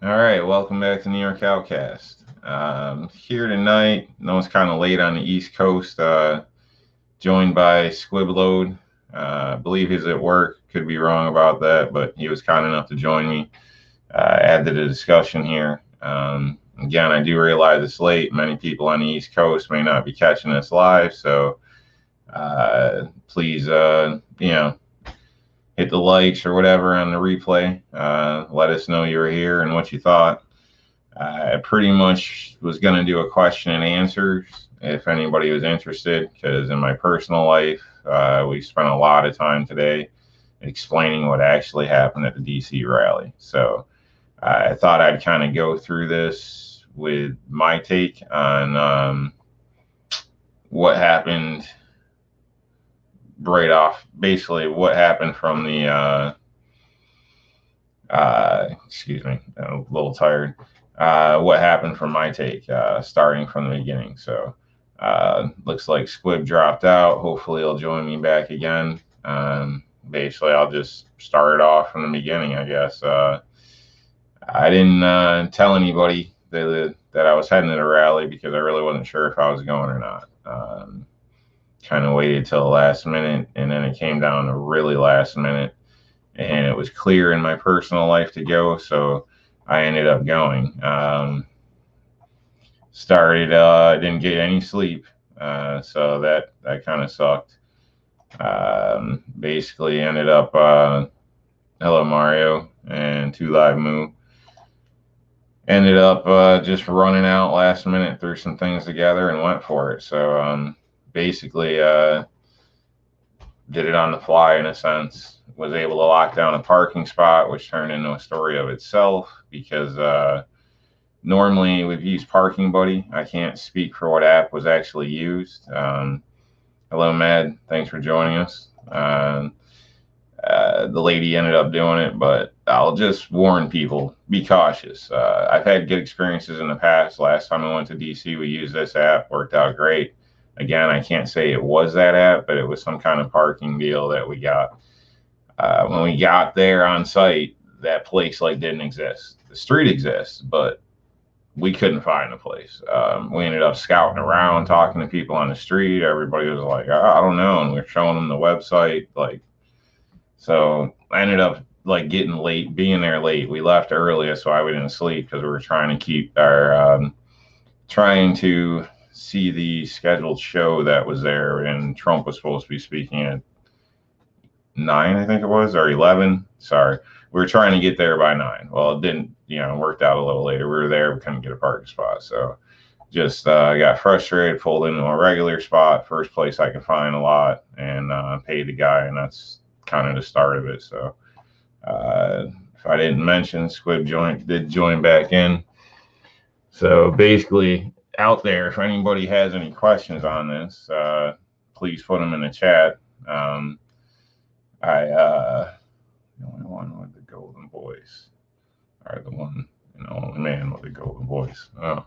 All right, welcome back to New York Outcast. Here tonight, no, it's kind of late on the East Coast, joined by Squibload. I believe he's at work. Could be wrong about that, but he was kind enough to join me, add to the discussion here. Again, I do realize it's late. Many people on the East Coast may not be catching this live, so please, hit the likes or whatever on the replay. Let us know you were here and what you thought. I pretty much was going to do a question and answers if anybody was interested, because in my personal life, we spent a lot of time today explaining what actually happened at the DC rally. So I thought I'd kind of go through this with my take on what happened right off, basically what happened from the excuse me, I'm a little tired. What happened from my take, starting from the beginning. So looks like Squib dropped out. Hopefully he'll join me back again. Basically, I'll just start it off from the beginning, I guess. I didn't tell anybody that I was heading to the rally because I really wasn't sure if I was going or not. Kind of waited till the last minute, and then it came down to really last minute, and it was clear in my personal life to go, so I ended up going. Didn't get any sleep, so that kind of sucked. Basically ended up hello Mario and Two Live Moo. Ended up just running out last minute, threw some things together, and went for it. So basically did it on the fly in a sense. Was able to lock down a parking spot, which turned into a story of itself because normally we've used Parking Buddy. I can't speak for what app was actually used. Hello, Mad. Thanks for joining us. The lady ended up doing it, but I'll just warn people, be cautious. I've had good experiences in the past. Last time I went to DC, we used this app, worked out great. Again, I can't say it was that app, but it was some kind of parking deal that we got. When we got there on site, that place didn't exist. The street exists, but we couldn't find the place. We ended up scouting around, talking to people on the street. Everybody was like, I don't know. And we were showing them the website. So I ended up getting late, being there late. We left early, so I didn't sleep because we were trying to keep our, trying to see the scheduled show that was there. And Trump was supposed to be speaking at 9, I think it was, or 11. Sorry. We were trying to get there by 9. Well, it didn't, worked out a little later. We were there, we couldn't get a parking spot. So just got frustrated, pulled into a regular spot, first place I could find a lot, and paid the guy, and that's kind of the start of it. So if I didn't mention, Squib did join back in. So basically out there, if anybody has any questions on this, please put them in the chat. The only one with the golden voice, or the one, only man with the golden voice. Oh,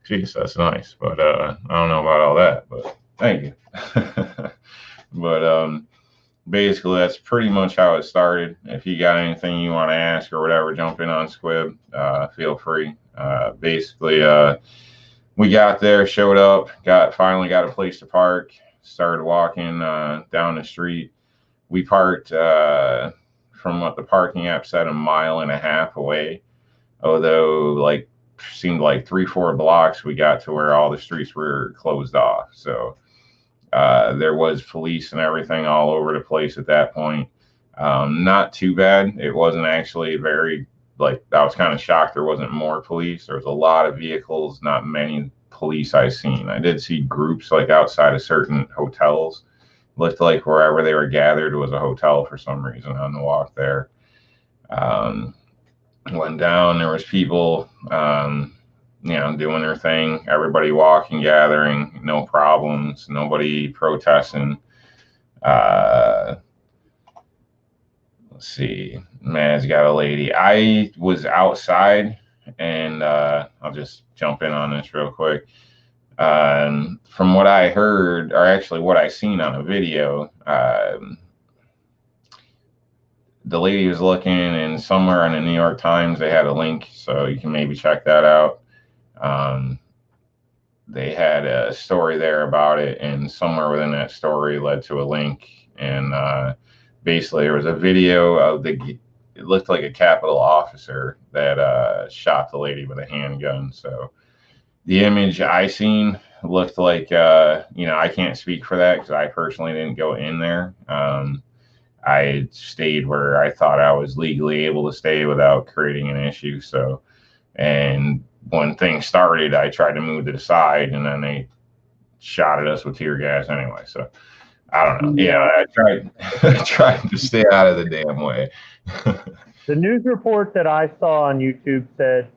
geez, that's nice. But I don't know about all that, but thank you. But basically, that's pretty much how it started. If you got anything you want to ask or whatever, jump in on Squib. Feel free. Basically, we got there, showed up, finally got a place to park, started walking down the street. We parked from what the parking app said, 1.5 miles away. Although, seemed like 3-4 blocks, we got to where all the streets were closed off. So there was police and everything all over the place at that point. Not too bad. It wasn't actually very, I was kind of shocked there wasn't more police. There was a lot of vehicles, not many police I've seen. I did see groups outside of certain hotels. Looked like wherever they were gathered was a hotel for some reason on the walk there. Went down, there was people, doing their thing. Everybody walking, gathering, no problems, nobody protesting. Let's see, Mad's got a lady. I was outside, and I'll just jump in on this real quick. From what I heard, or actually what I seen on a video, the lady was looking, and somewhere in the New York Times they had a link, so you can maybe check that out. Um, they had a story there about it, and somewhere within that story led to a link, and basically there was a video of the. It looked like a Capitol officer that shot the lady with a handgun. So the image I seen looked like, I can't speak for that because I personally didn't go in there. I stayed where I thought I was legally able to stay without creating an issue. So, and when things started, I tried to move to the side, and then they shot at us with tear gas anyway. So I don't know. Yeah, I tried tried to stay out of the damn way. The news report that I saw on YouTube said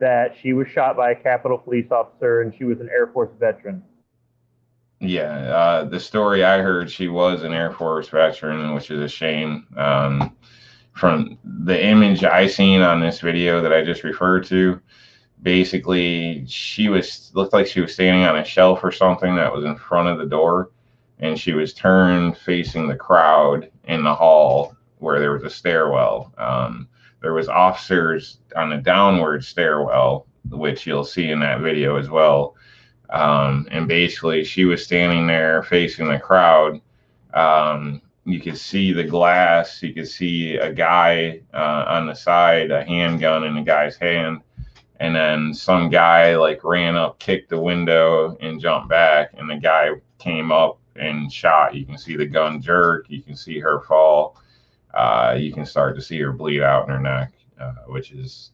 that she was shot by a Capitol police officer and she was an Air Force veteran. Yeah, the story I heard, she was an Air Force veteran, which is a shame. From the image I seen on this video that I just referred to, basically she was looked like she was standing on a shelf or something that was in front of the door, and she was turned facing the crowd in the hall where there was a stairwell. There was officers on the downward stairwell, which you'll see in that video as well. And basically, she was standing there facing the crowd. You could see the glass. You could see a guy on the side, a handgun in the guy's hand. And then some guy like ran up, kicked the window, and jumped back. And the guy came up and shot. You can see the gun jerk. You can see her fall. You can start to see her bleed out in her neck, which is,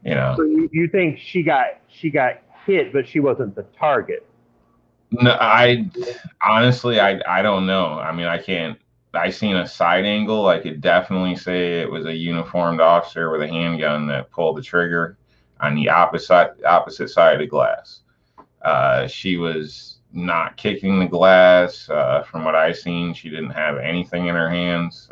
So you think she got hit, but she wasn't the target? No, I honestly, I don't know. I mean, I can't. I seen a side angle. I could definitely say it was a uniformed officer with a handgun that pulled the trigger on the opposite side of the glass. She was not kicking the glass. From what I seen, she didn't have anything in her hands.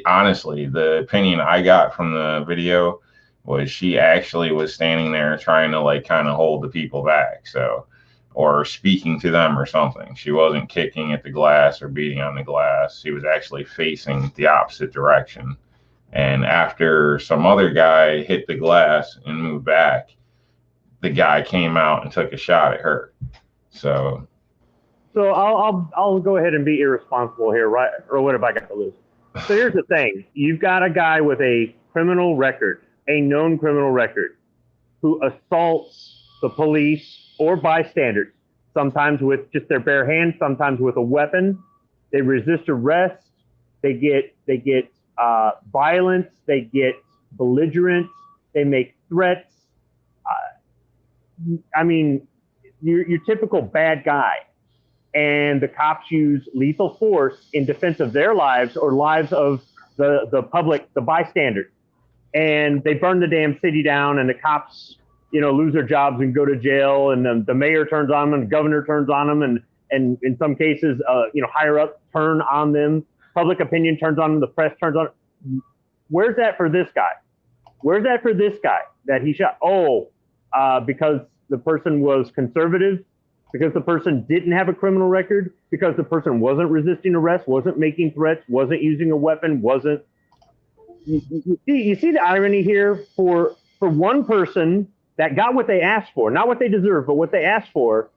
Honestly, the opinion I got from the video was she actually was standing there trying to like kind of hold the people back. So, or speaking to them or something. She wasn't kicking at the glass or beating on the glass. She was actually facing the opposite direction. And after some other guy hit the glass and moved back, the guy came out and took a shot at her. So I'll go ahead and be irresponsible here, right? Or what have I got to lose? So here's the thing: you've got a guy with a criminal record, a known criminal record, who assaults the police or bystanders, sometimes with just their bare hands, sometimes with a weapon. They resist arrest. They get violence. They get belligerent. They make threats. I mean, your typical bad guy. And the cops use lethal force in defense of their lives or lives of the public, the bystanders. And they burn the damn city down, and the cops, lose their jobs and go to jail, and then the mayor turns on them, and the governor turns on them, and in some cases, higher up turn on them. Public opinion turns on them. The press turns on them. Where's that for this guy? Where's that for this guy that he shot? Because the person was conservative, because the person didn't have a criminal record, because the person wasn't resisting arrest, wasn't making threats, wasn't using a weapon, wasn't. You see the irony here for one person that got what they asked for, not what they deserve, but what they asked for.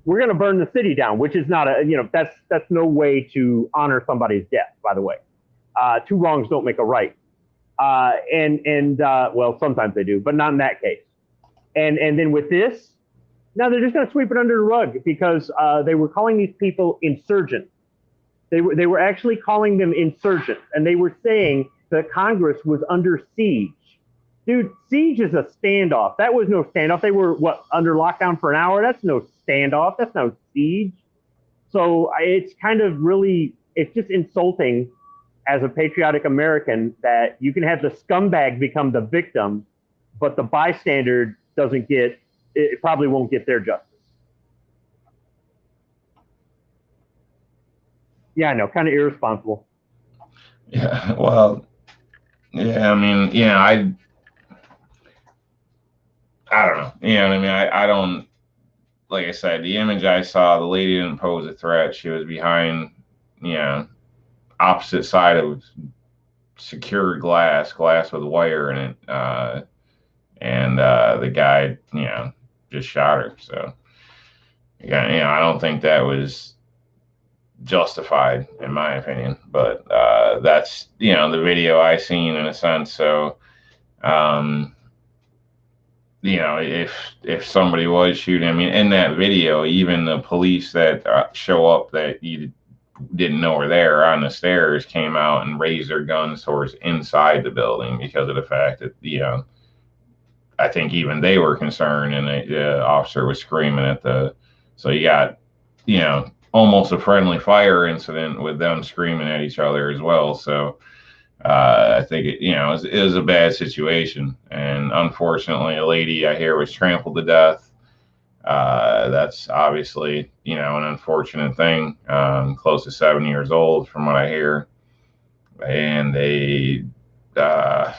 We're going to burn the city down, which is not that's no way to honor somebody's death, by the way. Two wrongs don't make a right. Well, sometimes they do, but not in that case. And then with this, now they're just going to sweep it under the rug because they were calling these people insurgents. They were actually calling them insurgents, and they were saying that Congress was under siege. Dude, siege is a standoff. That was no standoff. They were under lockdown for an hour. That's no standoff. That's no siege. So it's kind of really, it's just insulting as a patriotic American that you can have the scumbag become the victim, but the bystander doesn't get. It probably won't get their justice. Yeah, I know, kind of irresponsible. Yeah, well, yeah, I mean, I don't know. You know what I mean? I don't, like I said, the image I saw, the lady didn't pose a threat. She was behind, opposite side of secure glass with wire in it, and the guy, just shot her. So, yeah, I don't think that was justified in my opinion, but that's the video I seen in a sense. So, um, if somebody was shooting, I mean, in that video, even the police that show up that you didn't know were there on the stairs came out and raised their guns towards inside the building because of the fact that I think even they were concerned, and the officer was screaming at the. So you got almost a friendly fire incident with them screaming at each other as well. So I think it was a bad situation, and unfortunately, a lady I hear was trampled to death. That's obviously an unfortunate thing. Close to 7 years old, from what I hear, and uh,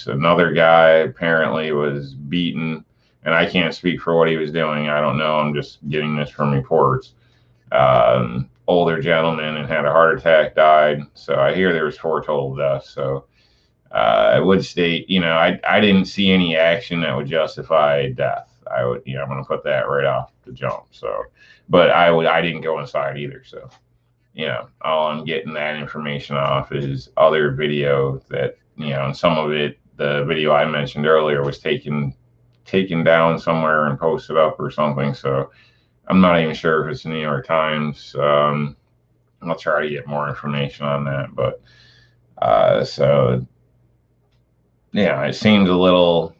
another guy apparently was beaten, and I can't speak for what he was doing. I don't know. I'm just getting this from reports. Older gentleman and had a heart attack, died. So I hear there was 4 total deaths. So I would state, I didn't see any action that would justify death. I would, I'm going to put that right off the jump. So, but I didn't go inside either. So, all I'm getting that information off is other video that, and some of it, the video I mentioned earlier was taken down somewhere and posted up or something. So I'm not even sure if it's the New York Times. I'll try to get more information on that, but so yeah, it seems a little,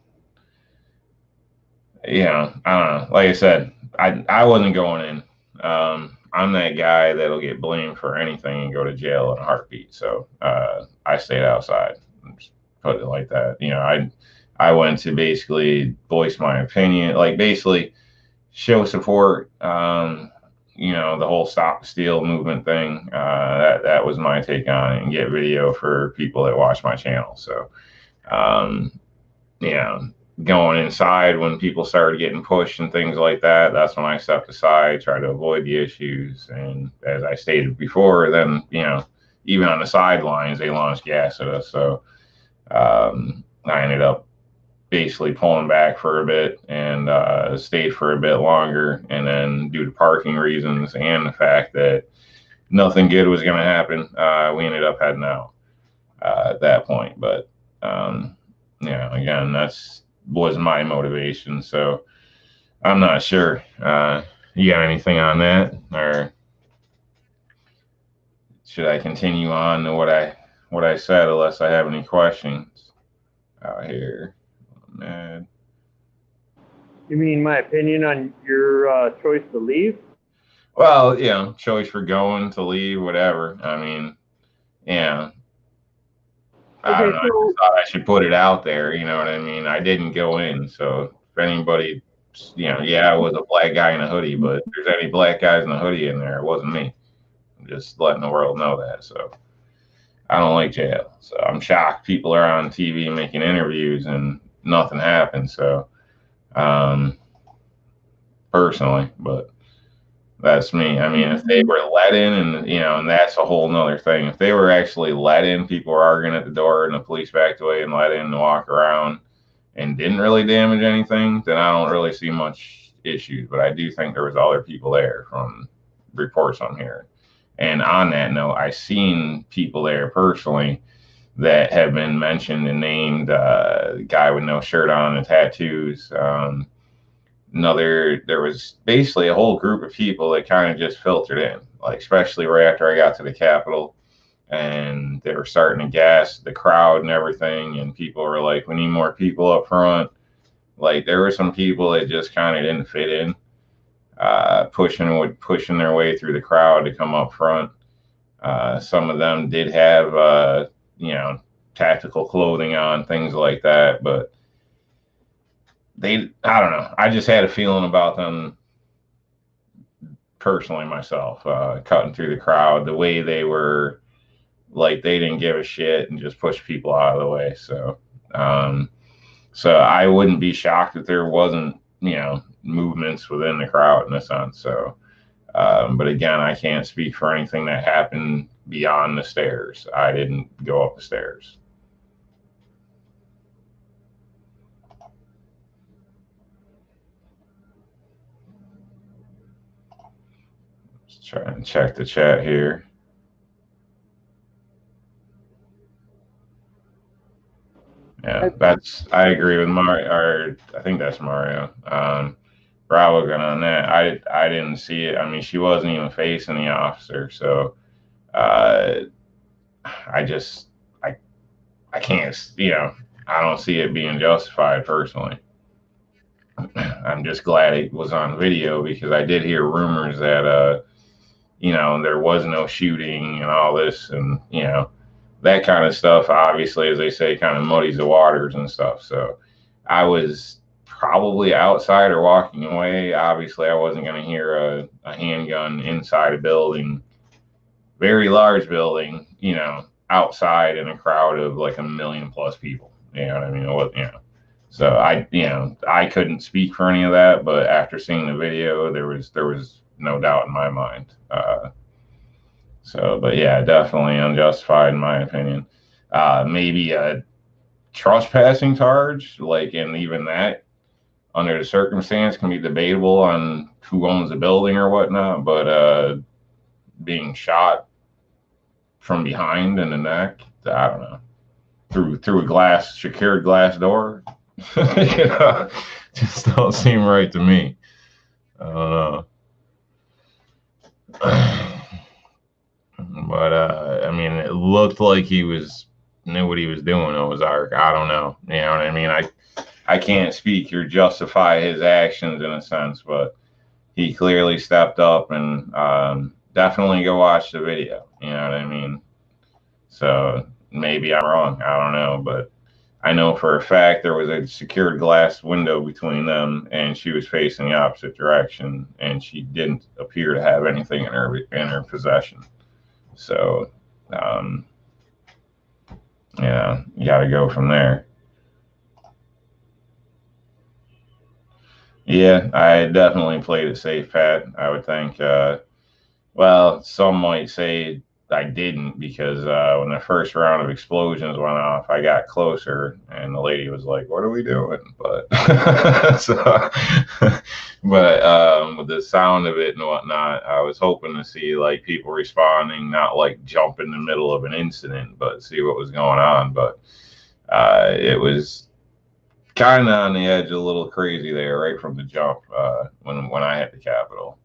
I don't know. Like I said, I wasn't going in. I'm that guy that'll get blamed for anything and go to jail in a heartbeat. So I stayed outside. Just put it like that. I went to basically voice my opinion, like basically show support. The whole Stop the Steal movement thing. That was my take on it, and get video for people that watch my channel. So, um, going inside when people started getting pushed and things like that, that's when I stepped aside, tried to avoid the issues. And as I stated before, then, even on the sidelines, they launched gas at us. So I ended up basically pulling back for a bit and stayed for a bit longer. And then, due to parking reasons and the fact that nothing good was going to happen, we ended up heading out at that point. But again, that's was my motivation. So I'm not sure. You got anything on that, or should I continue on to what I said, unless I have any questions out here? Man. You mean my opinion on your choice to leave? Well, choice for going to leave, whatever. I mean, yeah. I don't know. I just thought I should put it out there. You know what I mean? I didn't go in. So if anybody, I was a black guy in a hoodie, but if there's any black guys in a hoodie in there, it wasn't me. I'm just letting the world know that. So I don't like jail. So I'm shocked people are on TV making interviews and nothing happened. So, personally, but that's me. I mean, if they were let in, and that's a whole nother thing. If they were actually let in, people were arguing at the door and the police backed away and let in and walk around and didn't really damage anything, then I don't really see much issues. But I do think there was other people there from reports I'm hearing. And on that note, I seen people there personally that have been mentioned and named, guy with no shirt on and tattoos. There was basically a whole group of people that kind of just filtered in, like especially right after I got to the Capitol, and they were starting to gas the crowd and everything, and people were like, we need more people up front. Like there were some people that just kind of didn't fit in, pushing their way through the crowd to come up front. Some of them did have tactical clothing on, things like that, but I don't know. I just had a feeling about them personally myself, cutting through the crowd, the way they were, like they didn't give a shit and just push people out of the way. So, so I wouldn't be shocked if there wasn't, movements within the crowd in a sense. So, But again, I can't speak for anything that happened beyond the stairs. I didn't go up the stairs. Let's try and check the chat here. Yeah, I agree with Mario, or I think that's Mario. Bravo got on that. I didn't see it. I mean, she wasn't even facing the officer, so uh, I just I can't, I don't see it being justified personally. I'm just glad it was on video because I did hear rumors that there was no shooting and all this, and that kind of stuff. Obviously, as they say, kind of muddies the waters and stuff. So I was probably outside or walking away. Obviously, I wasn't going to hear a handgun inside a building, very large building, outside in a crowd of like 1 million+ people. You know what I mean? It was, So I couldn't speak for any of that, but after seeing the video, there was no doubt in my mind. But yeah, definitely unjustified in my opinion. Maybe a trespassing charge, like, and even that under the circumstance can be debatable on who owns the building or whatnot. But being shot from behind in the neck, I don't know, through a secured glass door, just don't seem right to me. I don't know. But I mean, it looked like he knew what he was doing. Ozark. I don't know. You know what I mean? I can't speak or justify his actions in a sense, but he clearly stepped up and definitely go watch the video. You know what I mean? So maybe I'm wrong. I don't know, but I know for a fact there was a secured glass window between them, and she was facing the opposite direction, and she didn't appear to have anything in her possession. So, yeah, you got to go from there. Yeah, I definitely played it safe, Pat. I would think. Well, some might say I didn't because when the first round of explosions went off, I got closer, and the lady was like, "What are we doing?" But so, but with the sound of it and whatnot, I was hoping to see like people responding, not like jump in the middle of an incident, but see what was going on. But it was kind of on the edge, a little crazy there, right from the jump when I hit the Capitol.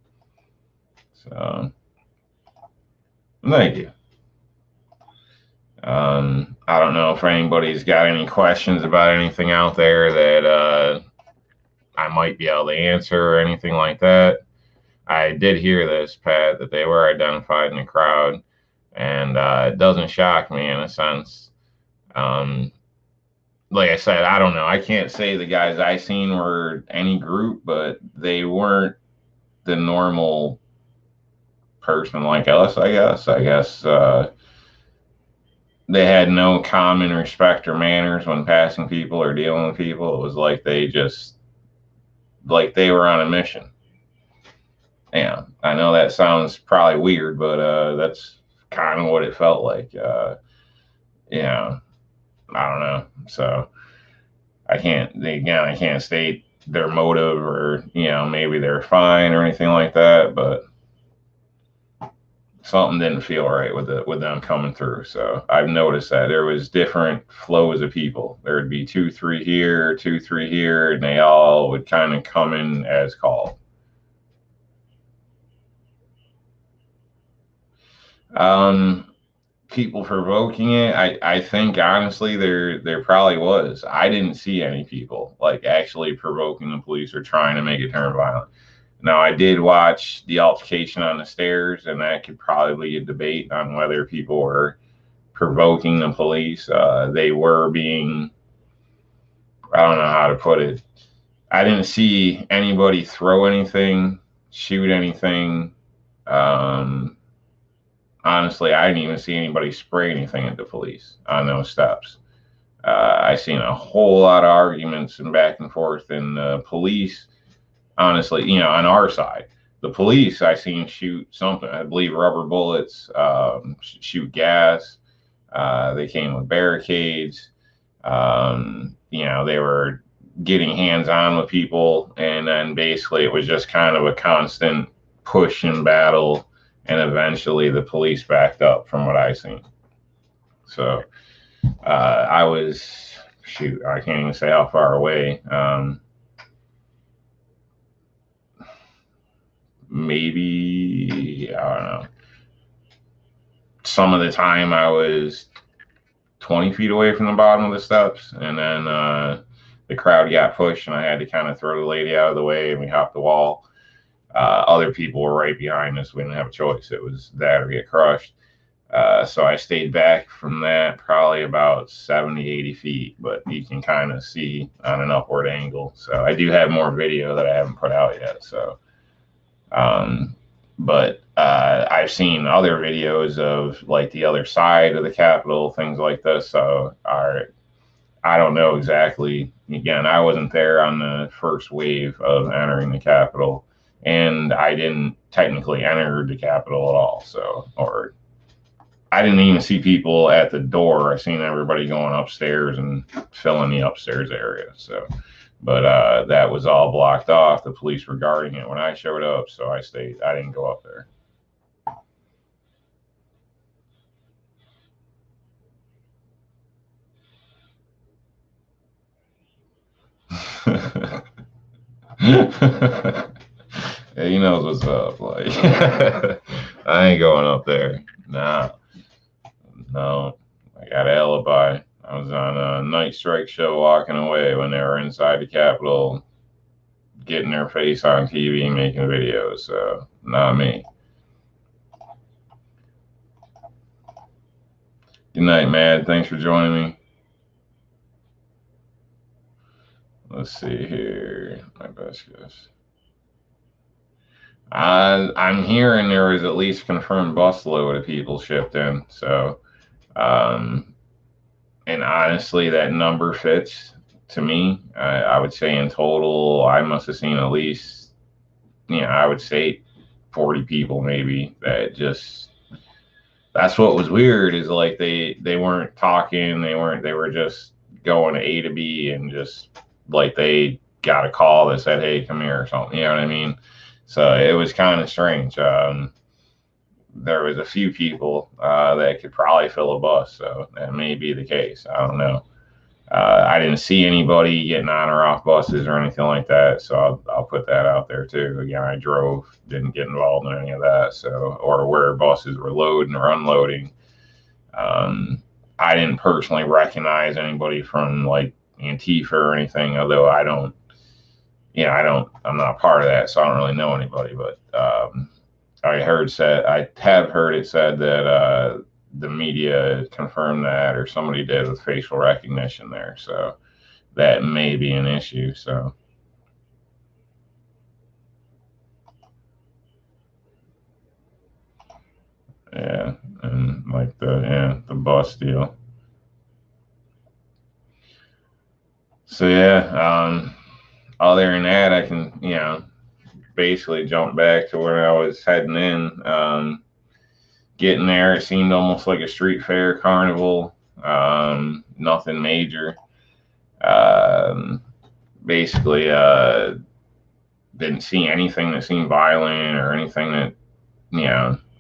So. Thank you. I don't know if anybody's got any questions about anything out there that I might be able to answer or anything like that. I did hear this, Pat, that they were identified in the crowd, and it doesn't shock me in a sense. Like I said, I don't know. I can't say the guys I seen were any group, but they weren't the normal person like us, I guess. They had no common respect or manners when passing people or dealing with people. It was like they were on a mission. Yeah, I know that sounds probably weird, but that's kind of what it felt like. Yeah, I don't know. So I can't state their motive or maybe they're fine or anything like that, but something didn't feel right with them coming through. So I've noticed that there was different flows of people. There would be 2, 3 here, 2, 3 here, and they all would kind of come in as called. People provoking it. I think honestly there probably was. I didn't see any people like actually provoking the police or trying to make it turn violent. Now, I did watch the altercation on the stairs, and that could probably be a debate on whether people were provoking the police. They were being, I don't know how to put it. I didn't see anybody throw anything, shoot anything. Honestly, I didn't even see anybody spray anything at the police on those steps. I seen a whole lot of arguments and back and forth, and the police, honestly, on our side, The police I seen shoot something, I believe rubber bullets, shoot gas. They came with barricades. They were getting hands on with people, and then basically it was just kind of a constant push and battle, and eventually the police backed up from what I seen. So I was, shoot, I can't even say how far away. Maybe, I don't know. Some of the time I was 20 feet away from the bottom of the steps, and then the crowd got pushed, and I had to kind of throw the lady out of the way, and we hopped the wall. Other people were right behind us. We didn't have a choice. It was that or get crushed. So I stayed back from that probably about 70, 80 feet, but you can kind of see on an upward angle. So I do have more video that I haven't put out yet. So, but I've seen other videos of like the other side of the Capitol, things like this. So I don't know exactly. Again, I wasn't there on the first wave of entering the Capitol, and I didn't technically enter the Capitol at all. So, or I didn't even see people at the door. I seen everybody going upstairs and filling the upstairs area. So, but that was all blocked off. The police were guarding it when I showed up, so I stayed. I didn't go up there. Yeah, he knows what's up. Like, I ain't going up there. Nah, no. I got an alibi. I was on a night strike show walking away when they were inside the Capitol, getting their face on TV, making videos. So, not me. Good night, Mad. Thanks for joining me. Let's see here. My best guess. I'm hearing there was at least confirmed busload of people shipped in. So, and honestly, that number fits to me. I would say in total, I must have seen at least, I would say 40 people maybe that just, that's what was weird is like they weren't talking. They were just going to A to B and just like they got a call that said, "Hey, come here," or something. You know what I mean? So it was kind of strange. There was a few people that could probably fill a bus, so that may be the case. I don't know. I didn't see anybody getting on or off buses or anything like that, so I'll put that out there too. Again, I drove, didn't get involved in any of that, so or where buses were loading or unloading. I didn't personally recognize anybody from like Antifa or anything, although I don't. I'm not part of that, so I don't really know anybody. But I have heard it said that the media confirmed that, or somebody did with facial recognition there. So that may be an issue. So yeah, and like the bus deal. So yeah, other than that, I can basically jump back to where I was heading in. Getting there, it seemed almost like a street fair carnival. Nothing major. Um, Basically, didn't see anything that seemed violent or anything that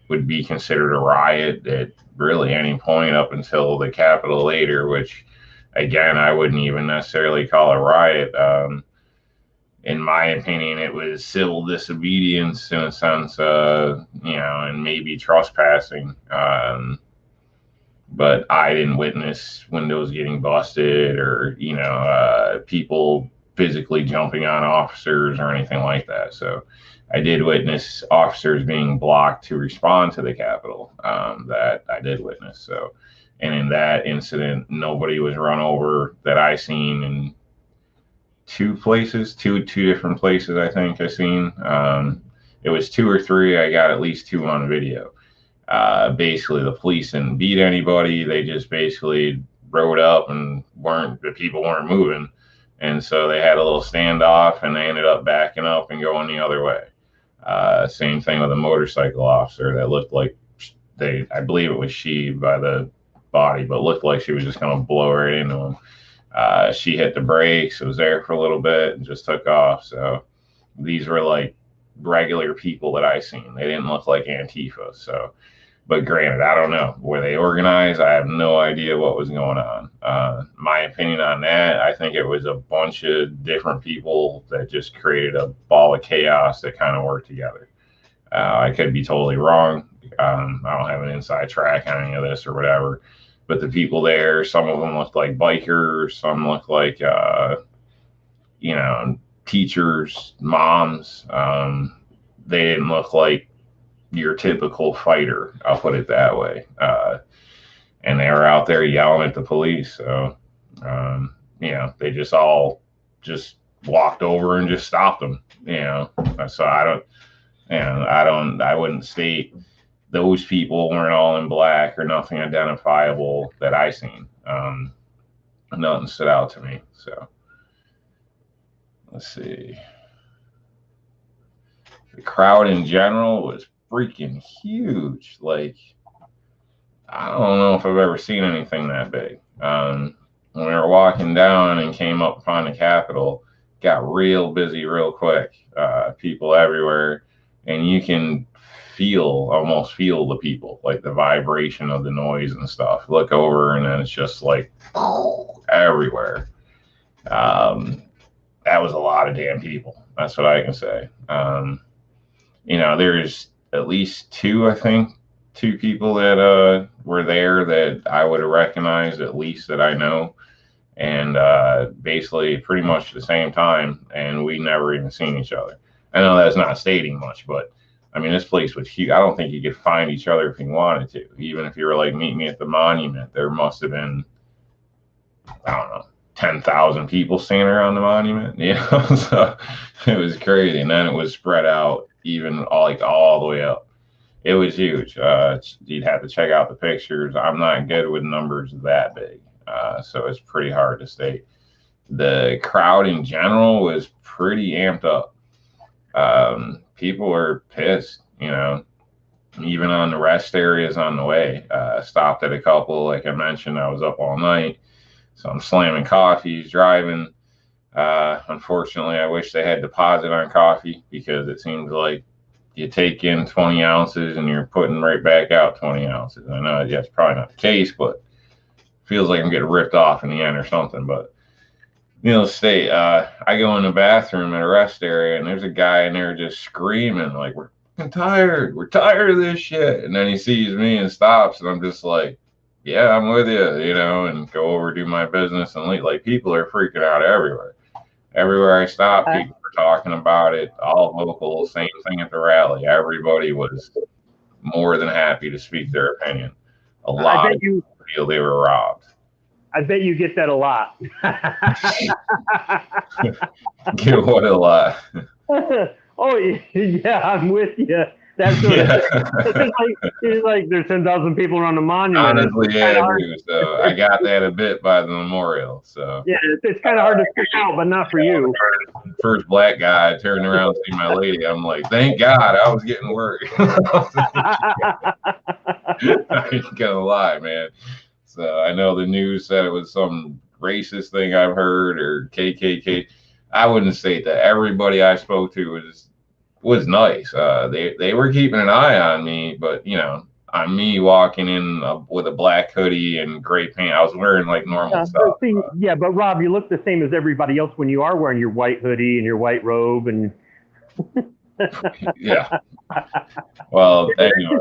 would be considered a riot at really any point up until the Capitol later, which again I wouldn't even necessarily call a riot. In my opinion, it was civil disobedience in a sense, and maybe trespassing. But I didn't witness windows getting busted or, people physically jumping on officers or anything like that. So I did witness officers being blocked to respond to the Capitol. That I did witness. So, and in that incident, nobody was run over that I seen in two different places. I think I seen. It was two or three. I got at least two on video. Basically, the police didn't beat anybody. They just basically rode up and the people weren't moving, and so they had a little standoff, and they ended up backing up and going the other way. Same thing with a motorcycle officer that looked like I believe it was she by the body, but looked like she was just going to blow right into him. She hit the brakes, was there for a little bit, and just took off. So these were like regular people that I seen. They didn't look like Antifa. So, but granted, I don't know. Were they organized? I have no idea what was going on. My opinion on that, I think it was a bunch of different people that just created a ball of chaos that kind of worked together. I could be totally wrong. I don't have an inside track on any of this or whatever. But the people there, some of them looked like bikers, some looked like, you know, teachers, moms. They didn't look like your typical fighter. I'll put it that way. And they were out there yelling at the police. So, you know, they just all just walked over and just stopped them. You know, so I wouldn't state those people weren't all in black or nothing identifiable that I seen. Nothing stood out to me. So let's see. The crowd in general was freaking huge. Like, I don't know if I've ever seen anything that big. When we were walking down and came up upon the Capitol, got real busy real quick. People everywhere, and you can almost feel the people, like the vibration of the noise and stuff. Look over, and then it's just like everywhere. That was a lot of damn people. That's what I can say. You know, there's at least two, I think, two people that were there that I would have recognized, at least that I know, and basically pretty much the same time, and we never even seen each other. I know that's not stating much, but I mean, this place was huge. I don't think you could find each other if you wanted to. Even if you were like, meet me at the monument, there must have been, I don't know, 10,000 people standing around the monument, you know? So it was crazy. And then it was spread out even all the way up. It was huge. You'd have to check out the pictures. I'm not good with numbers that big. So it's pretty hard to state. The crowd in general was pretty amped up. People were pissed, you know, even on the rest areas on the way. Stopped at a couple. Like I mentioned, I was up all night. So I'm slamming coffees, driving. Unfortunately, I wish they had deposit on coffee, because it seems like you take in 20 ounces and you're putting right back out 20 ounces. I know that's probably not the case, but feels like I'm getting ripped off in the end or something. But state, I go in the bathroom at a rest area, and there's a guy in there just screaming like, "We're tired. We're tired of this shit." And then he sees me and stops, and I'm just like, "Yeah, I'm with you," and go over, do my business, and leave. Like, people are freaking out everywhere. Everywhere I stop, people were talking about it. All local, same thing at the rally. Everybody was more than happy to speak their opinion. A lot of people feel they were robbed. I bet you get that a lot. Get what a lot? Oh, yeah, I'm with you. That's sort of it's like there's 10,000 people around the monument. Honestly, yeah, dude, so I got that a bit by the memorial. So yeah, it's kind of hard to stick out, but not for you. First black guy, I turned around to see my lady. I'm like, thank God, I was getting worried. I ain't gonna lie, man. So I know the news said it was some racist thing I've heard, or KKK. I wouldn't say that. Everybody I spoke to was nice. They were keeping an eye on me, but on me walking in with a black hoodie and gray paint, I was wearing like normal stuff. But Rob, you look the same as everybody else when you are wearing your white hoodie and your white robe and. Yeah. Well, anyway,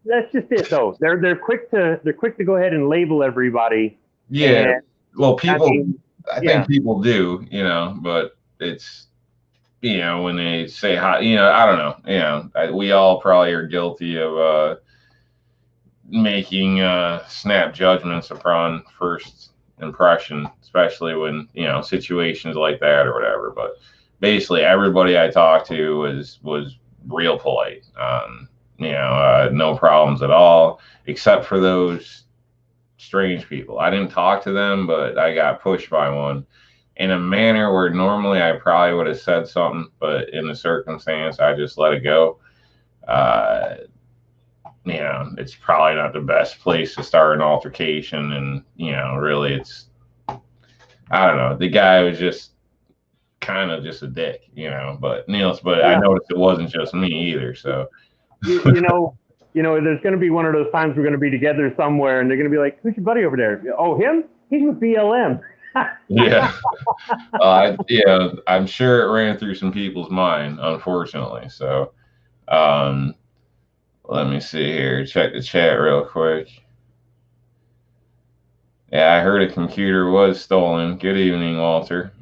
that's just it, though. They're quick to go ahead and label everybody. Yeah. Well, people, I think people do, but it's. When they say hi, I don't know. We all probably are guilty of making snap judgments upon first impression, especially when situations like that or whatever. But basically, everybody I talked to was real polite. No problems at all, except for those strange people. I didn't talk to them, but I got pushed by one. in a manner where normally I probably would have said something, but in the circumstance, I just let it go. Uh, it's probably not the best place to start an altercation, and really, I don't know. The guy was just kind of just a dick, But but I Yeah. noticed it wasn't just me either. So you, you know, there's going to be one of those times we're going to be together somewhere, and they're going to be like, "Who's your buddy over there?" Oh, him? He's with BLM. yeah, I'm sure it ran through some people's mind, unfortunately. So um, let me see here. Check the chat real quick. Yeah, I heard a computer was stolen. Good evening, Walter.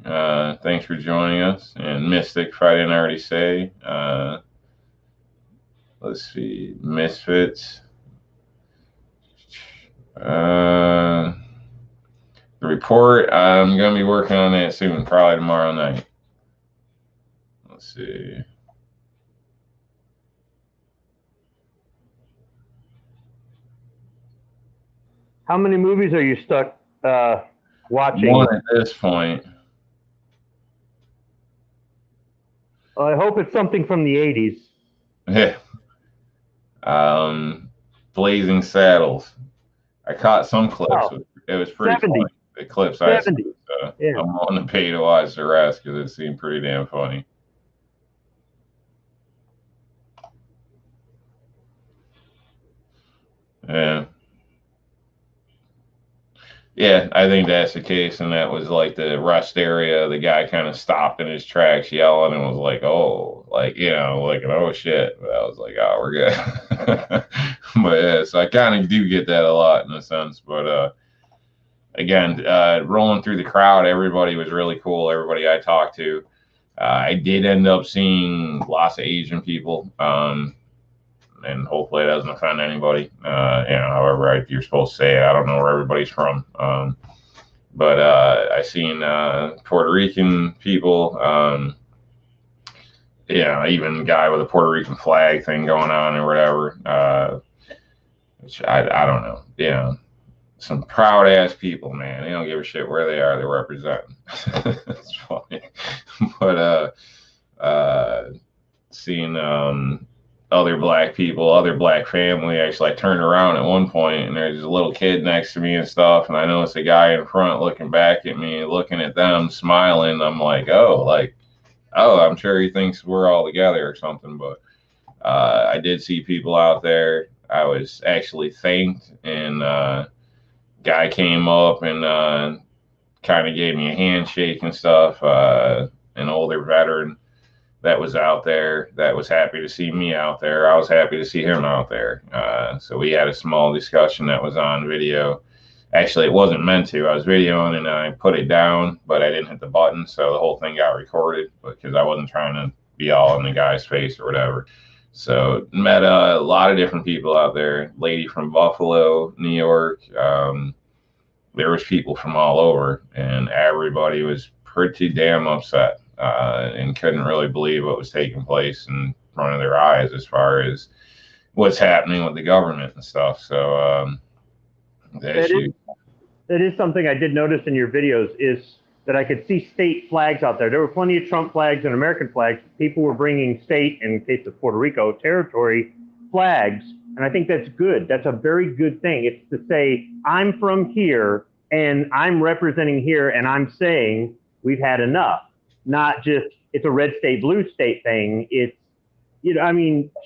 Thanks for joining us. And Mystic, if I didn't already say. Let's see. Misfits. The report, I'm going to be working on that soon, probably tomorrow night. Let's see. How many movies are you stuck watching? One at this point. I hope it's something from the 80s. Yeah. Blazing Saddles. I caught some clips. Oh, It was pretty 70s. funny. The clips I saw. 70s. So Yeah. I'm willing to pay to watch the rest because it seemed pretty damn funny. Yeah. Yeah, I think that's the case. And that was like the rest area. The guy kind of stopped in his tracks yelling and was like, oh, like, oh shit. But I was like, oh, we're good. But yeah, so I kind of do get that a lot in a sense. But again, rolling through the crowd, everybody was really cool. Everybody I talked to. I did end up seeing lots of Asian people. And hopefully it doesn't offend anybody. However you're supposed to say it. I don't know where everybody's from. But I seen Puerto Rican people. Even guy with a Puerto Rican flag thing going on or whatever. Which I don't know. Some proud ass people, man. They don't give a shit where they are. They're representing. It's funny, but seeing other black people, other black family. Actually, I turned around at one point and there's a little kid next to me and stuff. And I noticed a guy in front looking back at me, looking at them, smiling. I'm like, I'm sure he thinks we're all together or something. But I did see people out there. I was actually thanked, and guy came up and kind of gave me a handshake and stuff. An older veteran that was out there that was happy to see me out there. I was happy to see him out there. So we had a small discussion that was on video. Actually, it wasn't meant to. I was videoing and I put it down, but I didn't hit the button. So the whole thing got recorded because I wasn't trying to be all in the guy's face or whatever. So met a lot of different people out there. Lady from Buffalo, New York. There was people from all over, and everybody was pretty damn upset and couldn't really believe what was taking place in front of their eyes as far as what's happening with the government and stuff. So that is something I did notice in your videos is that I could see state flags out there. There were plenty of Trump flags and American flags. People were bringing state, in the case of Puerto Rico, territory flags. And I think that's good. That's a very good thing. It's to say, I'm from here and I'm representing here and I'm saying we've had enough. Not just it's a red state, blue state thing. It's,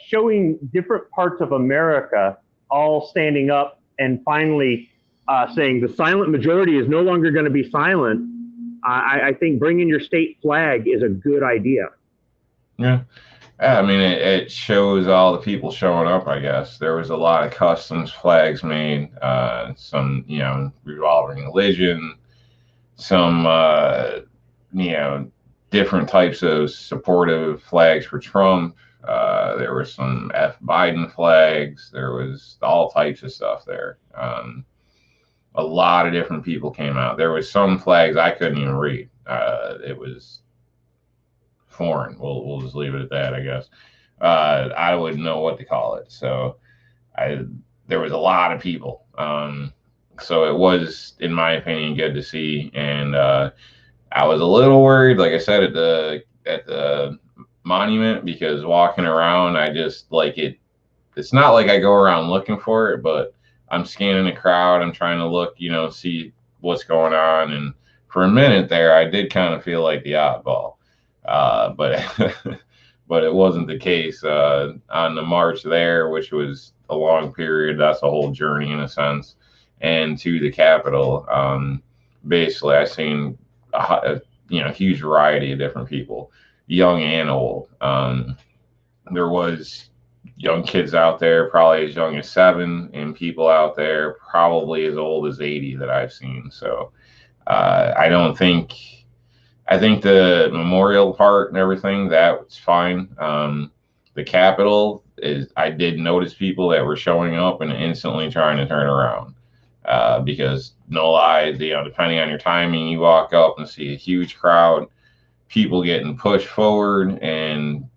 showing different parts of America all standing up and finally saying the silent majority is no longer going to be silent. I think bringing your state flag is a good idea. Yeah. I mean, it shows all the people showing up, I guess. There was a lot of customs flags made, some, revolving religion, some, different types of supportive flags for Trump. There were some F. Biden flags. There was all types of stuff there. A lot of different people came out. There was some flags I couldn't even read. It was foreign. We'll just leave it at that, I guess. I wouldn't know what to call it. So there was a lot of people. So it was, in my opinion, good to see. And I was a little worried, like I said, at the monument, because walking around, I just like it. It's not like I go around looking for it, but I'm scanning the crowd. I'm trying to look, see what's going on. And for a minute there, I did kind of feel like the oddball, but but it wasn't the case on the march there, which was a long period. That's a whole journey in a sense, and to the Capitol. Basically, I seen huge variety of different people, young and old. There was young kids out there, probably as young as 7, and people out there probably as old as 80 that I've seen. So I don't think. I think the memorial part and everything that's fine. The Capitol is. I did notice people that were showing up and instantly trying to turn around. Because no lie, depending on your timing, you walk up and see a huge crowd, people getting pushed forward, and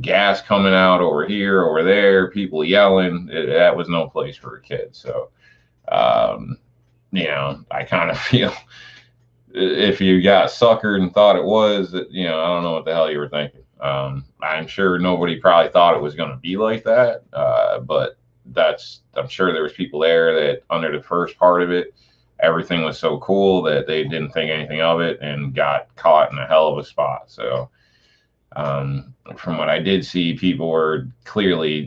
gas coming out over here, over there, people yelling. That was no place for a kid. So, I kind of feel if you got suckered and thought it was, I don't know what the hell you were thinking. I'm sure nobody probably thought it was going to be like that, but I'm sure there was people there that under the first part of it, everything was so cool that they didn't think anything of it and got caught in a hell of a spot. So, from what I did see, people were clearly,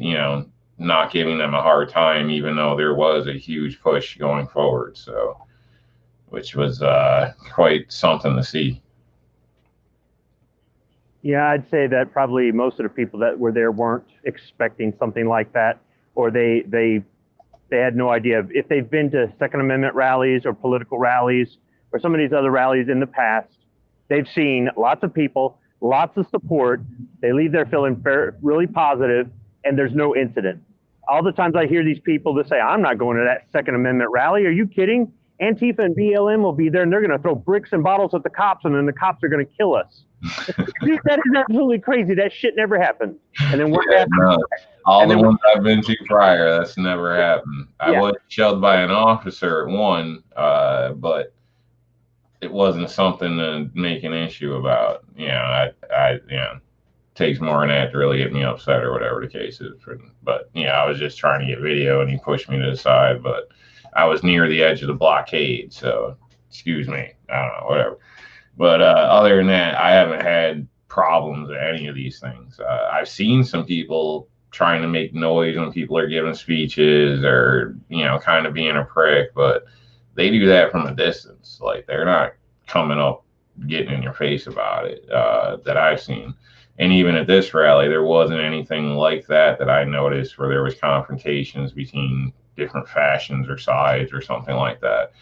not giving them a hard time, even though there was a huge push going forward. So, which was quite something to see. Yeah, I'd say that probably most of the people that were there weren't expecting something like that, or they had no idea. If they've been to Second Amendment rallies or political rallies or some of these other rallies in the past, they've seen lots of people, lots of support. They leave there feeling really positive, and there's no incident. All the times I hear these people that say, I'm not going to that Second Amendment rally. Are you kidding? Antifa and BLM will be there, and they're going to throw bricks and bottles at the cops, and then the cops are going to kill us. Dude, that is absolutely crazy. That shit never happened. And then what happened? No, all the ones I've been to prior, that's never happened. I was shoved by an officer at one, but it wasn't something to make an issue about. Takes more than that to really get me upset or whatever the case is. But I was just trying to get video, and he pushed me to the side. But I was near the edge of the blockade, so excuse me. I don't know, whatever. But other than that, I haven't had problems at any of these things. I've seen some people trying to make noise when people are giving speeches or, kind of being a prick, but they do that from a distance. Like, they're not coming up, getting in your face about it that I've seen. And even at this rally, there wasn't anything like that I noticed where there was confrontations between different fashions or sides or something like that.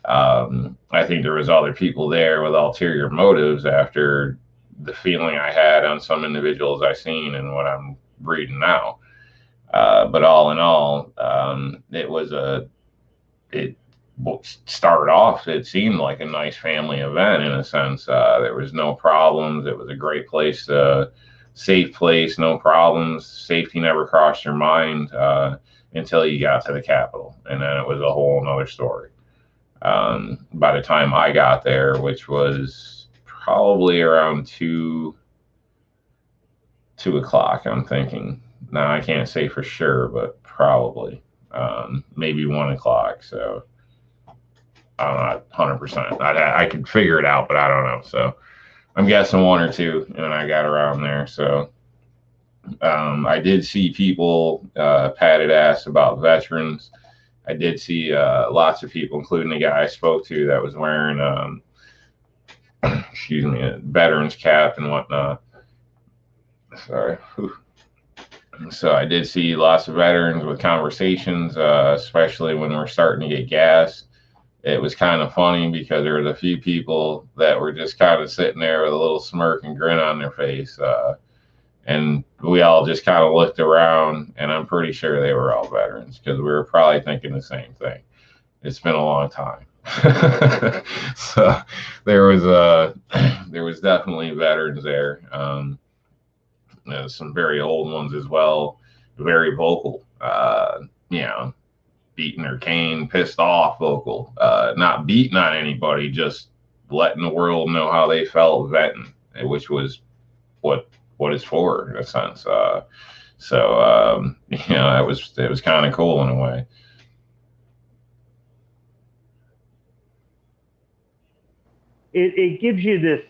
I think there was other people there with ulterior motives after the feeling I had on some individuals I seen and what I'm reading now. But all in all, it started off, it seemed like a nice family event in a sense. There was no problems. It was a great place, safe place, no problems. Safety never crossed your mind until you got to the Capitol. And then it was a whole nother story. By the time I got there, which was probably around 2 o'clock, I'm thinking. Now I can't say for sure, but probably maybe 1 o'clock. So I'm not 100%. I could figure it out, but I don't know. So I'm guessing 1 or 2, and I got around there. So I did see people patted ass about veterans. I did see lots of people, including the guy I spoke to that was wearing, excuse me, a veteran's cap and whatnot. Sorry. So I did see lots of veterans with conversations, especially when we're starting to get gas. It was kind of funny because there was a few people that were just kind of sitting there with a little smirk and grin on their face. And we all just kind of looked around, and I'm pretty sure they were all veterans because we were probably thinking the same thing. It's been a long time. So there was definitely veterans there. Some very old ones as well, very vocal, beating their cane, pissed off vocal, not beating on anybody, just letting the world know how they felt vetting, which was what it's for in a sense. You know, it was kind of cool in a way. It gives you this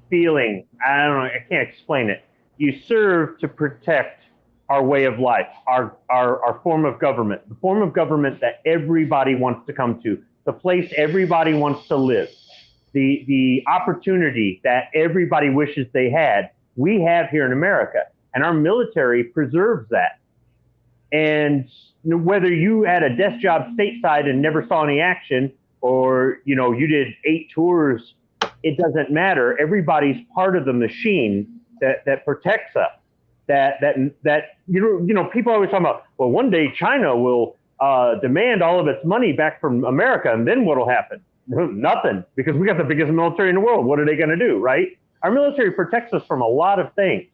feeling. I don't know. I can't explain it. You serve to protect our way of life, our form of government, the form of government that everybody wants to come to, the place everybody wants to live, the opportunity that everybody wishes they had. We have here in America, and our military preserves that. And whether you had a desk job stateside and never saw any action, or you did 8 tours, it doesn't matter. Everybody's part of the machine that protects us. That people always talk about, well, one day China will demand all of its money back from America, and then what'll happen? Nothing, because we got the biggest military in the world. What are they going to do, right? Our military protects us from a lot of things.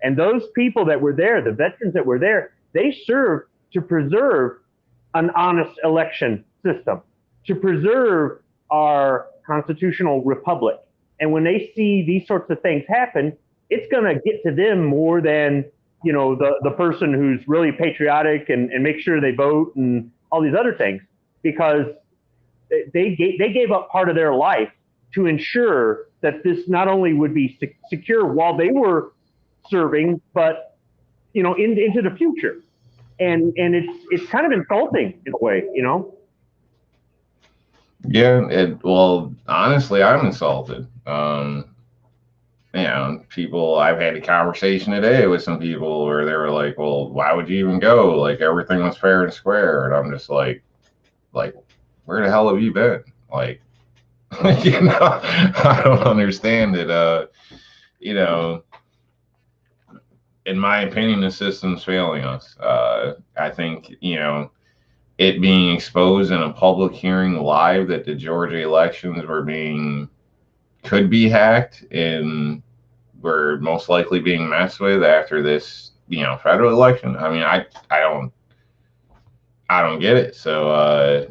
And those people that were there, the veterans that were there, they served to preserve an honest election system, to preserve our constitutional republic. And when they see these sorts of things happen, it's going to get to them more than the person who's really patriotic and make sure they vote and all these other things, because they gave up part of their life to ensure that this not only would be secure while they were serving, but into the future. And it's kind of insulting in a way, Yeah, well, honestly, I'm insulted. People, I've had a conversation today with some people where they were like, well, why would you even go? Like, everything was fair and square. And I'm just like, where the hell have you been? Like, I don't understand it. In my opinion, the system's failing us. I think, it being exposed in a public hearing live that the Georgia elections could be hacked and were most likely being messed with after this, federal election. I mean, I don't get it. So,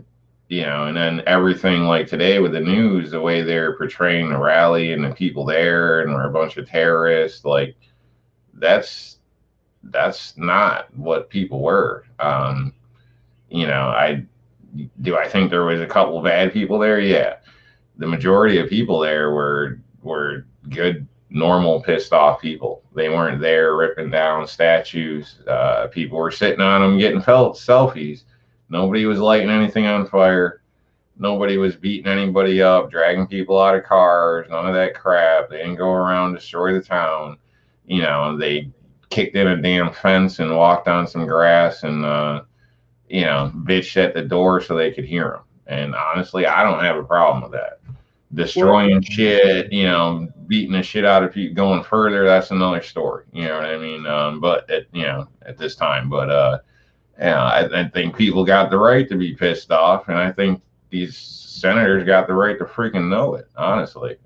and then everything like today with the news, the way they're portraying the rally and the people there and we're a bunch of terrorists, like that's not what people were. I think there was a couple of bad people there? Yeah. The majority of people there were good, normal, pissed off people. They weren't there ripping down statues. People were sitting on them getting selfies. Nobody was lighting anything on fire. Nobody was beating anybody up, dragging people out of cars, none of that crap. They didn't go around destroy the town. They kicked in a damn fence and walked on some grass and bitched at the door so they could hear them. And honestly, I don't have a problem with that. Destroying shit, beating the shit out of people, going further, that's another story. You know what I mean? But at this time, I think people got the right to be pissed off, and I think these senators got the right to freaking know it. Honestly,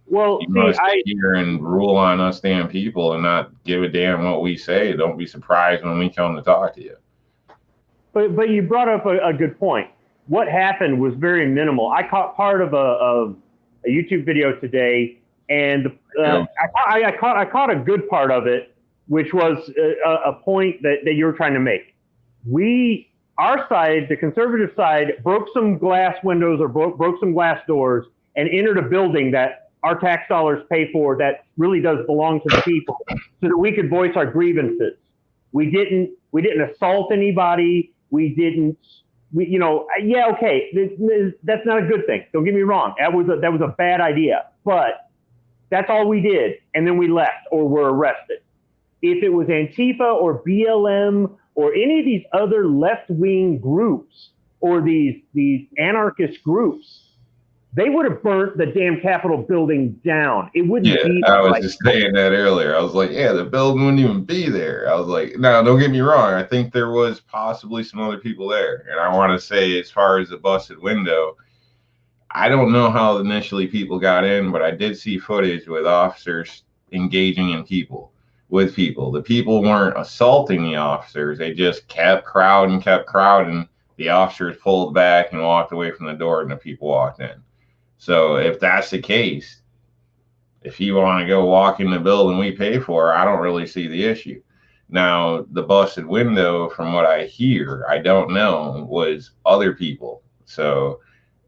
well, sit here and rule on us damn people and not give a damn what we say. Don't be surprised when we come to talk to you. But you brought up a good point. What happened was very minimal. I caught part of a YouTube video today, and I caught a good part of it, which was a point that you were trying to make. Our side, the conservative side, broke some glass windows or broke some glass doors and entered a building that our tax dollars pay for that really does belong to the people, so that we could voice our grievances. We didn't assault anybody. Okay, that's not a good thing. Don't get me wrong. That was a bad idea, but that's all we did. And then we left or were arrested. If it was Antifa or BLM or any of these other left-wing groups or these anarchist groups, they would have burnt the damn Capitol building down. It wouldn't be. I was just saying that earlier. I was like, yeah, the building wouldn't even be there. I was like, no, don't get me wrong. I think there was possibly some other people there. And I want to say, as far as the busted window, I don't know how initially people got in, but I did see footage with officers engaging with people. The people weren't assaulting the officers. They just kept crowding. The officers pulled back and walked away from the door, and the people walked in. So if that's the case, if you want to go walk in the building we pay for, I don't really see the issue. Now, the busted window, from what I hear, I don't know, was other people. So,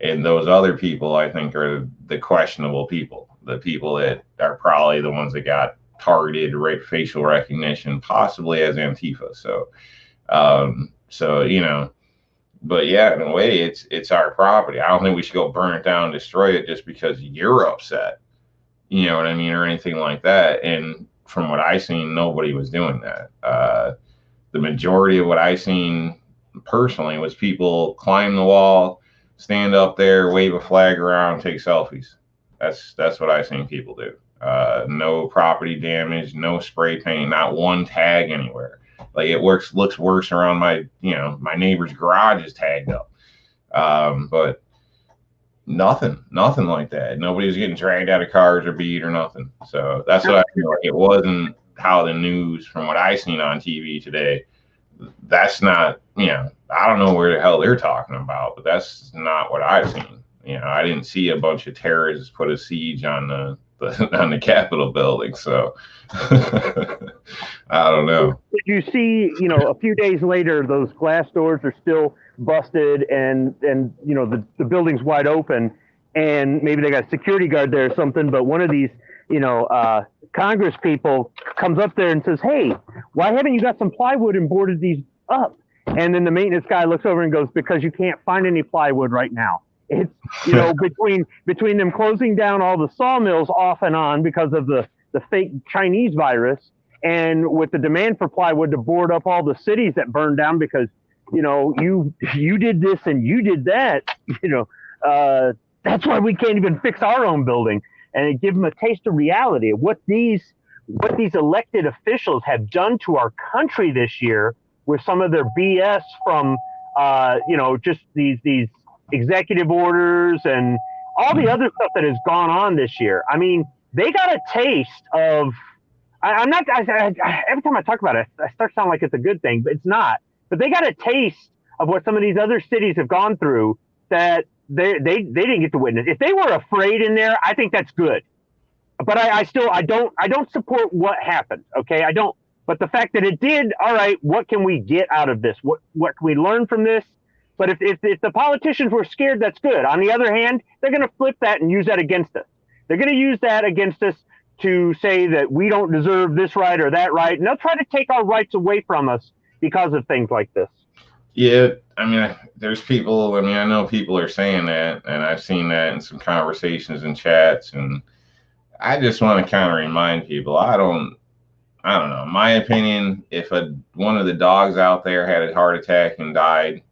and those other people, I think, are the questionable people, the people that are probably the ones that got targeted, right, facial recognition, possibly as Antifa. So but yeah, in a way, it's our property. I don't think we should go burn it down, destroy it just because you're upset. You know what I mean, or anything like that. And from what I seen, nobody was doing that. The majority of what I seen personally was people climb the wall, stand up there, wave a flag around, take selfies. That's what I seen people do. No property damage, no spray paint, not one tag anywhere. Like it looks worse around my neighbor's garage is tagged up. But nothing like that. Nobody was getting dragged out of cars or beat or nothing. So that's what I feel like. It wasn't how the news, from what I seen on TV today, that's not, I don't know where the hell they're talking about, but that's not what I've seen. I didn't see a bunch of terrorists put a siege on the on the Capitol building. So I don't know. Did you see, a few days later, those glass doors are still busted and the building's wide open, and maybe they got a security guard there or something, but one of these, Congress people comes up there and says, "Hey, why haven't you got some plywood and boarded these up?" And then the maintenance guy looks over and goes, "Because you can't find any plywood right now." It's, between them closing down all the sawmills off and on because of the fake Chinese virus, and with the demand for plywood to board up all the cities that burned down because you did this and you did that, that's why we can't even fix our own building. And it gives them a taste of reality of what these elected officials have done to our country this year with some of their BS from just these executive orders and all the other stuff that has gone on this year. I mean, they got a taste of. I'm not. Every time I talk about it, I start sounding like it's a good thing, but it's not. But they got a taste of what some of these other cities have gone through that they didn't get to witness. If they were afraid in there, I think that's good. But I don't support what happened. Okay, I don't. But the fact that it did, all right. What can we get out of this? What can we learn from this? But if the politicians were scared, that's good. On the other hand, they're going to flip that and use that against us. They're going to use that against us to say that we don't deserve this right or that right. And they'll try to take our rights away from us because of things like this. Yeah, I mean, there's people, I know people are saying that, and I've seen that in some conversations and chats, and I just want to kind of remind people, I don't know. In my opinion, if one of the dogs out there had a heart attack and died,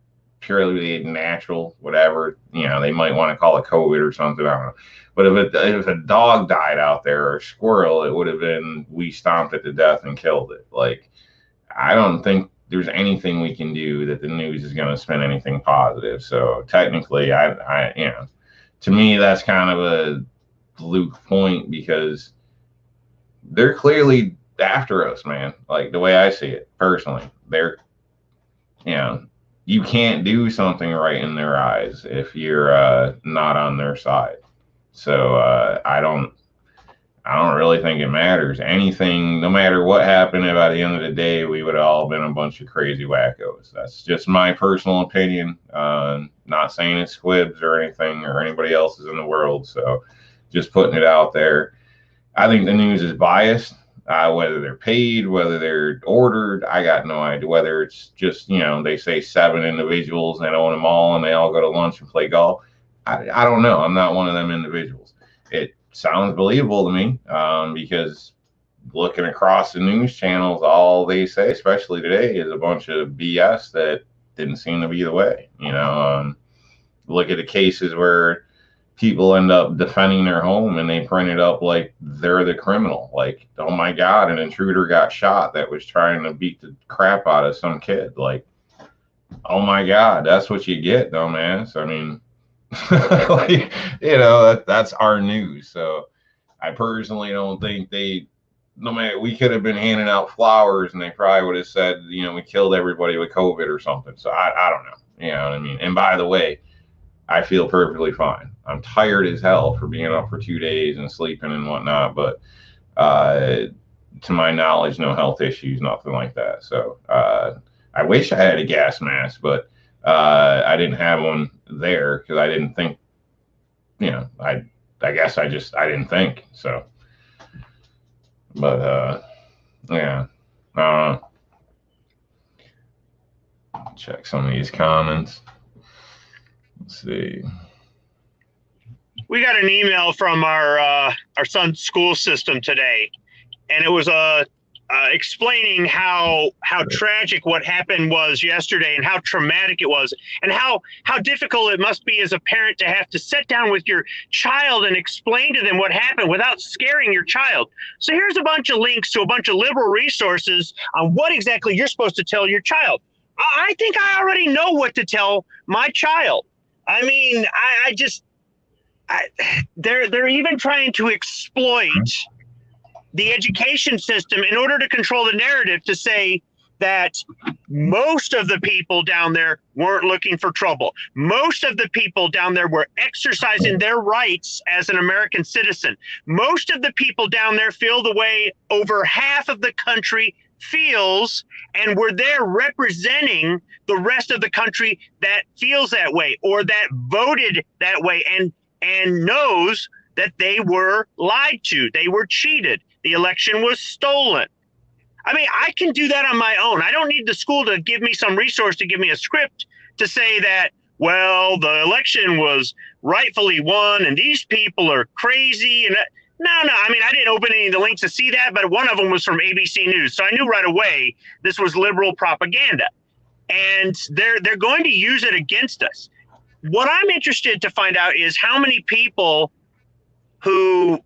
purely natural, whatever, they might want to call it COVID or something. I don't know. But if a dog died out there or a squirrel, it would have been, we stomped it to death and killed it. Like, I don't think there's anything we can do that the news is going to spin anything positive. So technically, to me, that's kind of a fluke point because they're clearly after us, man. Like the way I see it personally, they're, you can't do something right in their eyes if you're not on their side. So I don't really think it matters. Anything, no matter what happened, by the end of the day, we would have all been a bunch of crazy wackos. That's just my personal opinion. Not saying it's squibs or anything or anybody else's in the world. So just putting it out there. I think the news is biased. Whether they're paid, whether they're ordered, I got no idea. Whether it's just, they say 7 individuals and own them all and they all go to lunch and play golf. I don't know. I'm not one of them individuals. It sounds believable to me because looking across the news channels, all they say, especially today, is a bunch of BS that didn't seem to be the way. Look at the cases where people end up defending their home and they print it up like they're the criminal. Like, oh my God, an intruder got shot that was trying to beat the crap out of some kid. Like, oh my God, that's what you get, dumbass. I mean, like, that's our news. So I personally don't think no matter, we could have been handing out flowers and they probably would have said, we killed everybody with COVID or something. So I don't know. You know what I mean? And by the way, I feel perfectly fine. I'm tired as hell for being up for 2 days and sleeping and whatnot, but uh, to my knowledge, no health issues, nothing like that. So I wish I had a gas mask, but I didn't have one there because I didn't think, I guess I didn't think so. But yeah, uh, check some of these comments. Let's see. We got an email from our son's school system today, and it was explaining how tragic what happened was yesterday, and how traumatic it was, and how difficult it must be as a parent to have to sit down with your child and explain to them what happened without scaring your child. So here's a bunch of links to a bunch of liberal resources on what exactly you're supposed to tell your child. I think I already know what to tell my child. I mean, they're even trying to exploit the education system in order to control the narrative, to say that most of the people down there weren't looking for trouble. Most of the people down there were exercising their rights as an American citizen. Most of the people down there feel the way over half of the country feels, and we're there representing the rest of the country that feels that way, or that voted that way, and knows that they were lied to, they were cheated, the election was stolen. I mean, I can do that on my own. I don't need the school to give me some resource, to give me a script to say that, well, the election was rightfully won and these people are crazy. And no, I mean, I didn't open any of the links to see that, but one of them was from ABC News. So I knew right away this was liberal propaganda, and they're going to use it against us. What I'm interested to find out is how many people who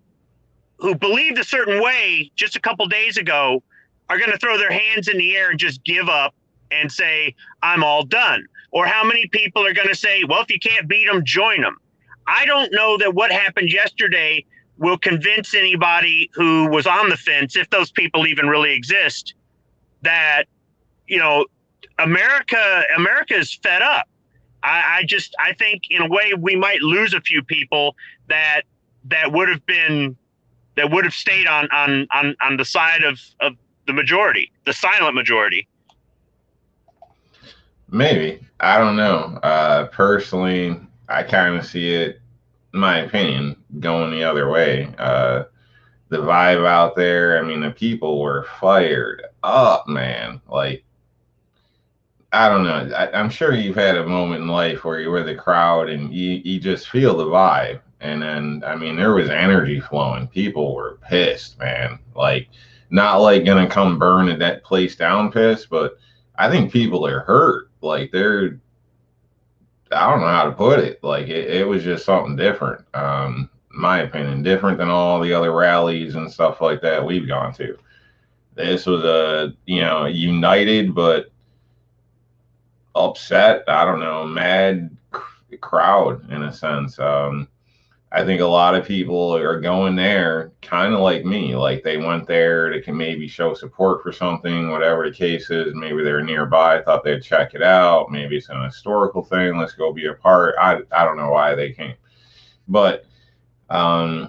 believed a certain way just a couple days ago are going to throw their hands in the air and just give up and say, I'm all done. Or how many people are going to say, well, if you can't beat them, join them. I don't know that what happened yesterday will convince anybody who was on the fence, if those people even really exist, that, America is fed up. I think in a way we might lose a few people that would have stayed on the side of the majority, the silent majority. Maybe. I don't know. Personally, I kind of see it, in my opinion, going the other way. The vibe out there, I mean, the people were fired up, man. Like, I don't know. I'm sure you've had a moment in life where you were the crowd and you just feel the vibe. And then, I mean, there was energy flowing. People were pissed, man. Like, not like gonna come burn that place down pissed, but I think people are hurt. Like, I don't know how to put it. Like, it was just something different. In my opinion, different than all the other rallies and stuff like that we've gone to. This was a, united, but upset, I don't know, mad crowd in a sense. I think a lot of people are going there kind of like me, like they went there to maybe show support for something, whatever the case is. Maybe they're nearby, thought they'd check it out. Maybe it's an historical thing. Let's go be a part. I don't know why they came, but I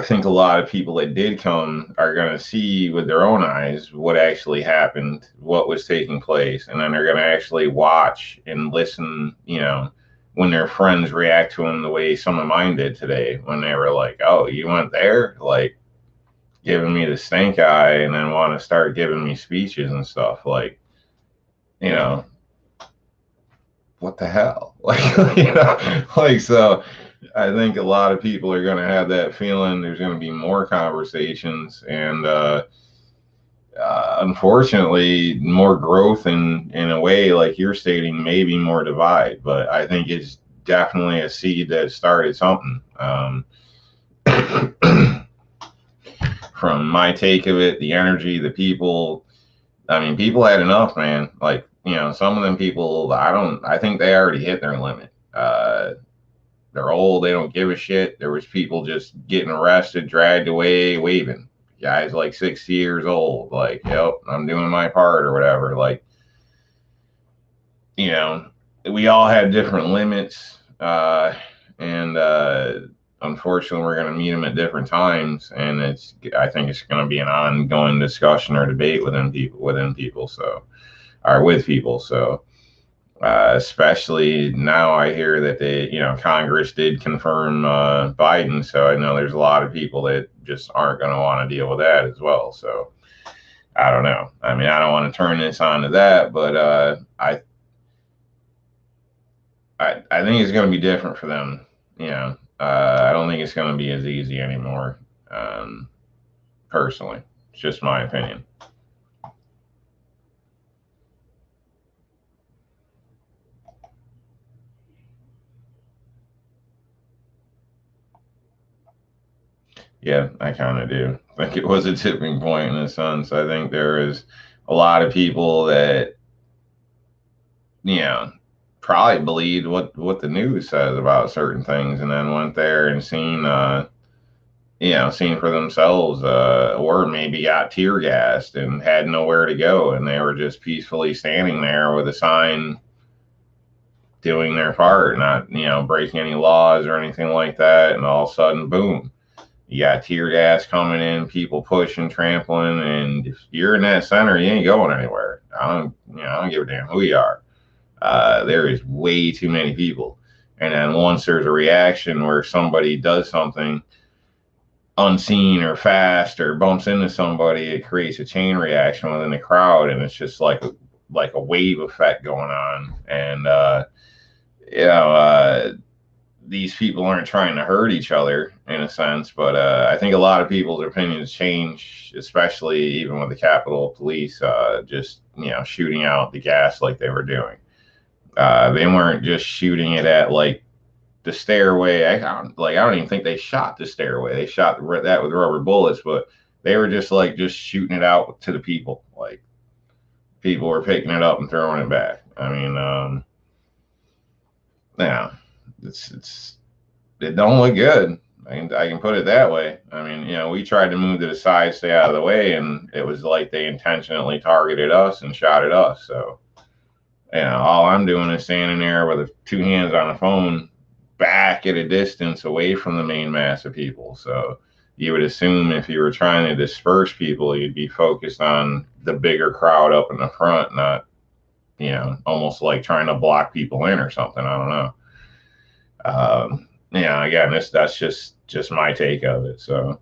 think a lot of people that did come are going to see with their own eyes what actually happened, what was taking place, and then they're going to actually watch and listen, when their friends react to them the way some of mine did today, when they were like, oh, you went there? Like, giving me the stink eye, and then want to start giving me speeches and stuff. Like, what the hell? Like, so I think a lot of people are going to have that feeling. There's going to be more conversations, and unfortunately, more growth in a way, like you're stating, maybe more divide. But I think it's definitely a seed that started something. From my take of it, the energy, the people. I mean, people had enough, man. Like, some of them people, I think they already hit their limit. They're old. They don't give a shit. There was people just getting arrested, dragged away, waving. Guys like 60 years old, like, yep, I'm doing my part or whatever. Like, we all have different limits. and unfortunately, we're going to meet them at different times, and I think it's going to be an ongoing discussion or debate within people, so or with people, so. Especially now, I hear that Congress did confirm Biden, so I know there's a lot of people that just aren't going to want to deal with that as well. So I don't know. I mean, I don't want to turn this on to that, but I think it's going to be different for them. I don't think it's going to be as easy anymore. Personally, it's just my opinion. Yeah, I kind of do. I think it was a tipping point in a sense. I think there is a lot of people that, you know, probably believed what the news says about certain things, and then went there and seen for themselves, or maybe got tear gassed and had nowhere to go, and they were just peacefully standing there with a sign, doing their part, not breaking any laws or anything like that, and all of a sudden, boom. You got tear gas coming in, people pushing, trampling, and if you're in that center, you ain't going anywhere. I don't give a damn who you are. There is way too many people, and then once there's a reaction where somebody does something unseen or fast or bumps into somebody, it creates a chain reaction within the crowd, and it's just like a wave effect going on, and you know. These people aren't trying to hurt each other in a sense, but I think a lot of people's opinions change, especially even with the Capitol Police just shooting out the gas like they were doing. They weren't just shooting it at like the stairway. I don't even think they shot the stairway. They shot that with rubber bullets, but they were just shooting it out to the people. Like people were picking it up and throwing it back. I mean, yeah. It don't look good. I can put it that way. I mean, we tried to move to the side, stay out of the way, and it was like they intentionally targeted us and shot at us. So, all I'm doing is standing there with two hands on the phone, back at a distance away from the main mass of people. So you would assume if you were trying to disperse people, you'd be focused on the bigger crowd up in the front, not, almost like trying to block people in or something. I don't know. Again, that's just my take of it. So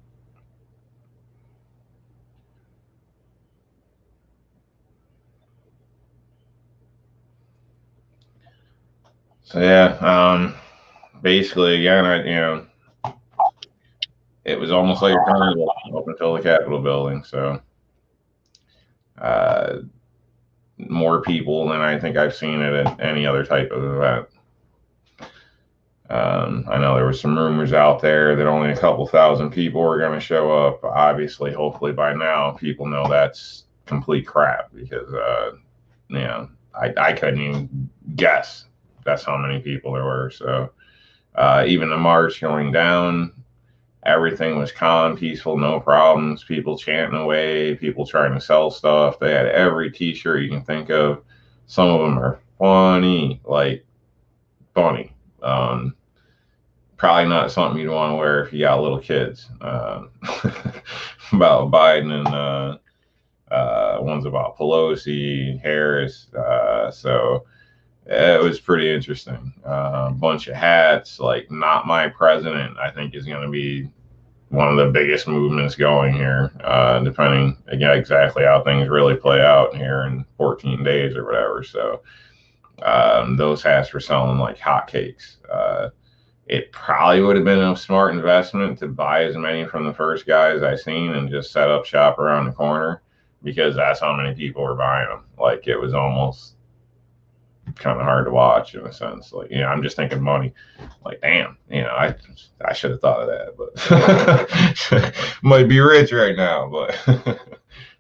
yeah, basically again, it was almost like a carnival up until the Capitol building. So more people than I think I've seen it at any other type of event. I know there were some rumors out there that only a couple thousand people were going to show up. Obviously, hopefully by now, people know that's complete crap because, I couldn't even guess that's how many people there were. So even the march going down, everything was calm, peaceful, no problems. People chanting away, people trying to sell stuff. They had every T-shirt you can think of. Some of them are funny, like funny. Probably not something you'd want to wear if you got little kids. About Biden and one's about Pelosi, Harris. So it was pretty interesting. A bunch of hats, like "Not My President," I think is going to be one of the biggest movements going here, depending again exactly how things really play out here in 14 days or whatever. So those hats were selling like hotcakes. It probably would have been a smart investment to buy as many from the first guys I seen and just set up shop around the corner, because that's how many people were buying them. Like it was almost kind of hard to watch in a sense. Like, I'm just thinking money. Like, damn, I should have thought of that, but might be rich right now. But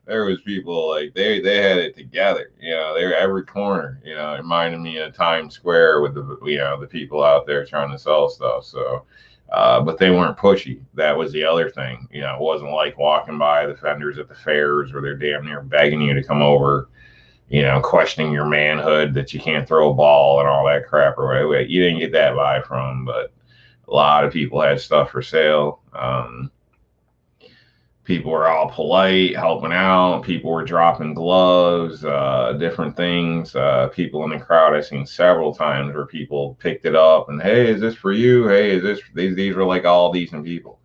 there was people like they had it together. They were every corner. It reminded me of Times Square with the people out there trying to sell stuff. So, but they weren't pushy. That was the other thing. It wasn't like walking by the vendors at the fairs where they're damn near begging you to come over. questioning your manhood that you can't throw a ball and all that crap or whatever. You didn't get that vibe from, but a lot of people had stuff for sale. People were all polite, helping out. People were dropping gloves, different things. People in the crowd I've seen several times where people picked it up and, hey, is this for you? Hey, is this, these were like all decent people,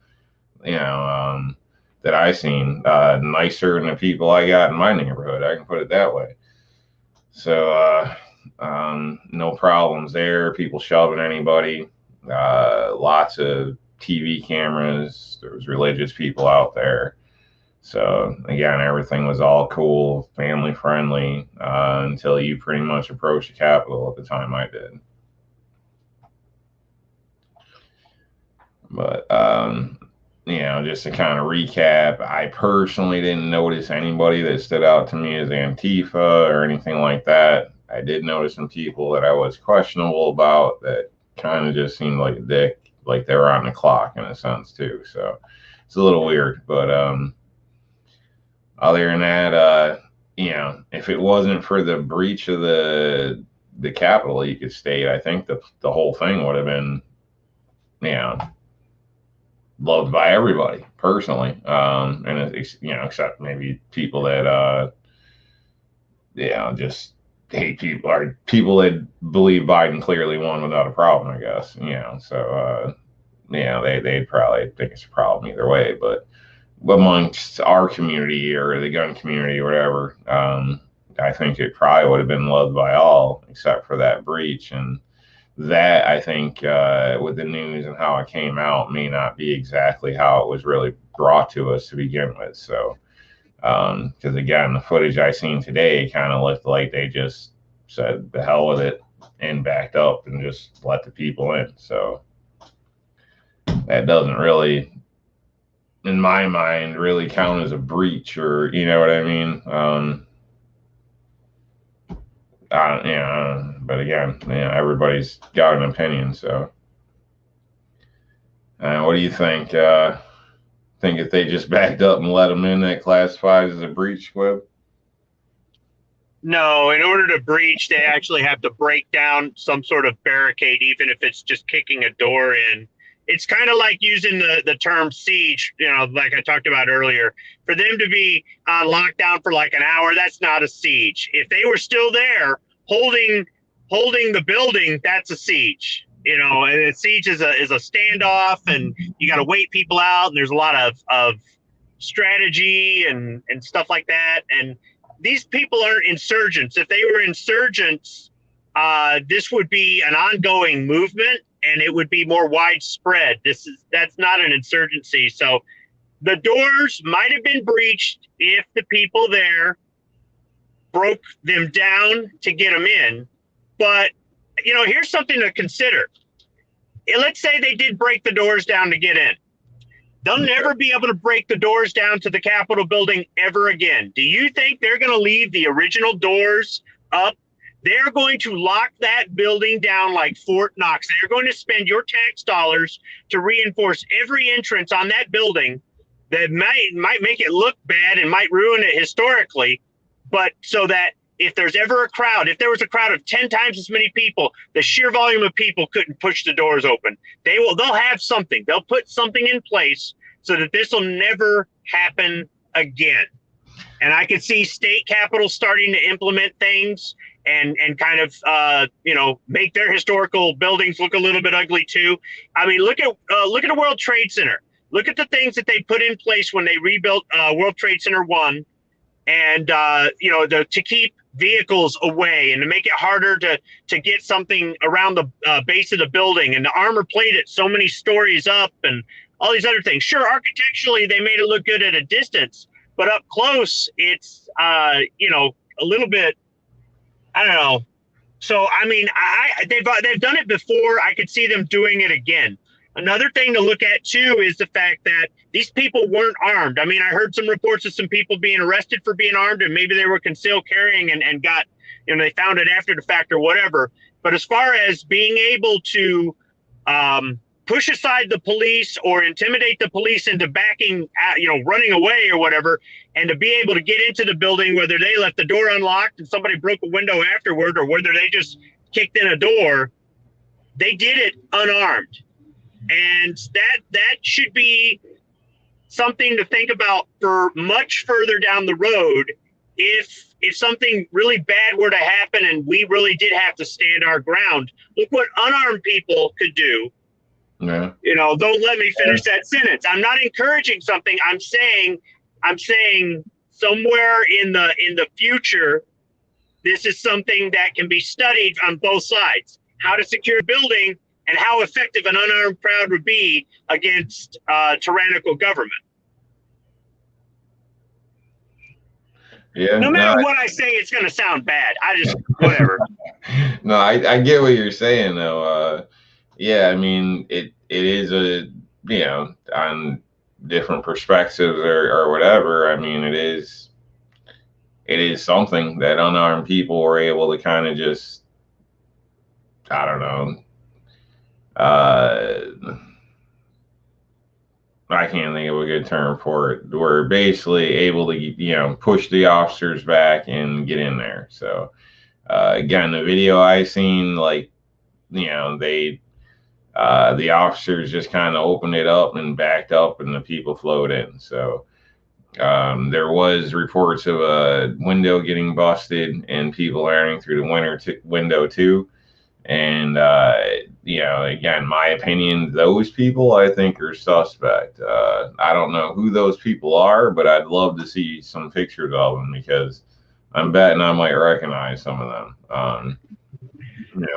that I seen, nicer than the people I got in my neighborhood. I can put it that way. So, no problems there. People shoving anybody, lots of TV cameras. There was religious people out there. So again, everything was all cool, family friendly, until you pretty much approached the Capitol at the time I did. But, just to kind of recap, I personally didn't notice anybody that stood out to me as Antifa or anything like that. I did notice some people that I was questionable about that kind of just seemed like a dick, like they were on the clock in a sense too. So it's a little weird, but other than that, if it wasn't for the breach of the Capitol, you could state, I think the whole thing would have been, loved by everybody personally, and except maybe people that just hate people, or people that believe Biden clearly won without a problem, I guess. So they'd probably think it's a problem either way. But amongst our community or the gun community or whatever, I think it probably would have been loved by all except for that breach. And that, I think, with the news and how it came out, may not be exactly how it was really brought to us to begin with. So, because again, the footage I seen today kind of looked like they just said the hell with it and backed up and just let the people in. So that doesn't really, in my mind, really count as a breach, or you know what I mean. But again, everybody's got an opinion. So, what do you think? Think if they just backed up and let them in, that classifies as a breach, Squib? No, in order to breach, they actually have to break down some sort of barricade, even if it's just kicking a door in. It's kind of like using the term siege, like I talked about earlier. For them to be on lockdown for like an hour, that's not a siege. If they were still there holding the building, that's a siege. And a siege is a standoff, and you got to wait people out, and there's a lot of strategy and stuff like that. And these people aren't insurgents. If they were insurgents, this would be an ongoing movement, and it would be more widespread. That's not an insurgency. So the doors might have been breached if the people there broke them down to get them in. But, here's something to consider. Let's say they did break the doors down to get in. They'll never be able to break the doors down to the Capitol building ever again. Do you think they're going to leave the original doors up? They're going to lock that building down like Fort Knox. They're going to spend your tax dollars to reinforce every entrance on that building that might make it look bad and might ruin it historically, but so that if there's ever a crowd, if there was a crowd of 10 times as many people, the sheer volume of people couldn't push the doors open. They'll have something. They'll put something in place so that this will never happen again. And I could see state capitals starting to implement things and kind of, make their historical buildings look a little bit ugly too. I mean, look at the World Trade Center. Look at the things that they put in place when they rebuilt World Trade Center 1, and to keep vehicles away and to make it harder to get something around the base of the building, and the armor plated so many stories up and all these other things. Sure, architecturally they made it look good at a distance, but up close it's a little bit, I don't know. So I mean, they've done it before. I could see them doing it again. Another thing to look at too is the fact that these people weren't armed. I mean, I heard some reports of some people being arrested for being armed, and maybe they were concealed carrying and got, they found it after the fact or whatever. But as far as being able to push aside the police or intimidate the police into backing, running away or whatever, and to be able to get into the building, whether they left the door unlocked and somebody broke a window afterward, or whether they just kicked in a door, they did it unarmed. And that should be something to think about for much further down the road. If something really bad were to happen and we really did have to stand our ground, look what unarmed people could do. Yeah. Don't let me finish that sentence. I'm not encouraging something. I'm saying somewhere in the future, this is something that can be studied on both sides. How to secure a building and how effective an unarmed crowd would be against tyrannical government. Yeah. No matter what I say, it's going to sound bad. Whatever. No, I get what you're saying though. Yeah, I mean, it is on different perspectives or whatever. I mean, it is something that unarmed people were able to kind of just, I don't know, I can't think of a good term for it. We're basically able to, push the officers back and get in there. So, again, the video I seen, like, the officers just kind of opened it up and backed up, and the people flowed in. So, there was reports of a window getting busted and people entering through the window too. And, again, my opinion, those people I think are suspect. I don't know who those people are, but I'd love to see some pictures of them because I'm betting I might recognize some of them.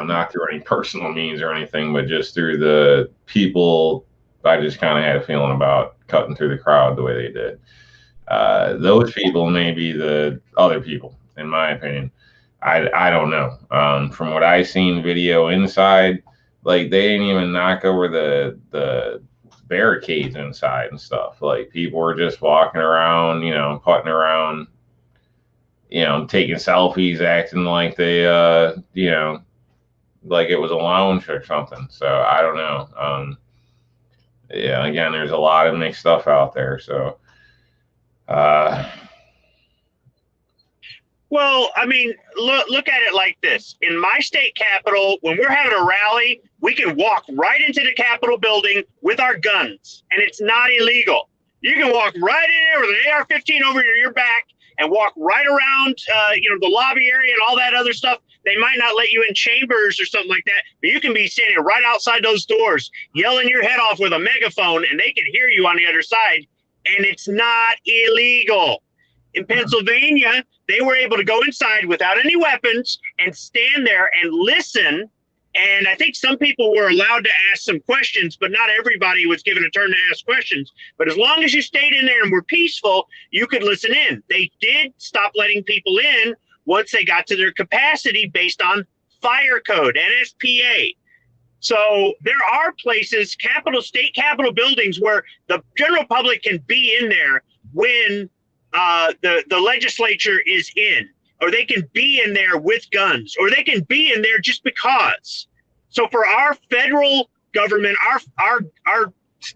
Not through any personal means or anything, but just through the people I just kind of had a feeling about cutting through the crowd the way they did. Those people may be the other people, in my opinion. I don't know. From what I seen video inside, like they didn't even knock over the barricades inside and stuff. Like people were just walking around, putting around, taking selfies, acting like they, like it was a lounge or something. So I don't know. Yeah, again, there's a lot of mixed stuff out there. So, Well, I mean, look at it like this. In my state capital, when we're having a rally, we can walk right into the Capitol building with our guns, and it's not illegal. You can walk right in there with an AR-15 over your back and walk right around, the lobby area and all that other stuff. They might not let you in chambers or something like that, but you can be standing right outside those doors, yelling your head off with a megaphone, and they can hear you on the other side, and it's not illegal. In Pennsylvania, they were able to go inside without any weapons and stand there and listen. And I think some people were allowed to ask some questions, but not everybody was given a turn to ask questions. But as long as you stayed in there and were peaceful, you could listen in. They did stop letting people in once they got to their capacity based on fire code, NFPA. So there are places, state capitol buildings, where the general public can be in there when the legislature is in, or they can be in there with guns, or they can be in there just because. So for our federal government, our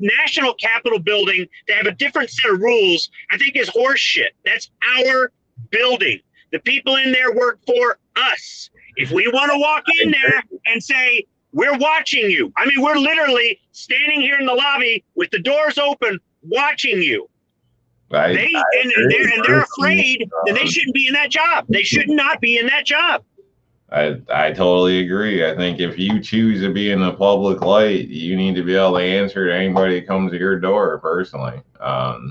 national capitol building to have a different set of rules, I think is horse shit. That's our building. The people in there work for us. If we want to walk in there and say, we're watching you. I mean, we're literally standing here in the lobby with the doors open, watching you. They're afraid that they shouldn't be in that job. They should not be in that job. I totally agree. I think if you choose to be in the public light, you need to be able to answer to anybody that comes to your door personally. All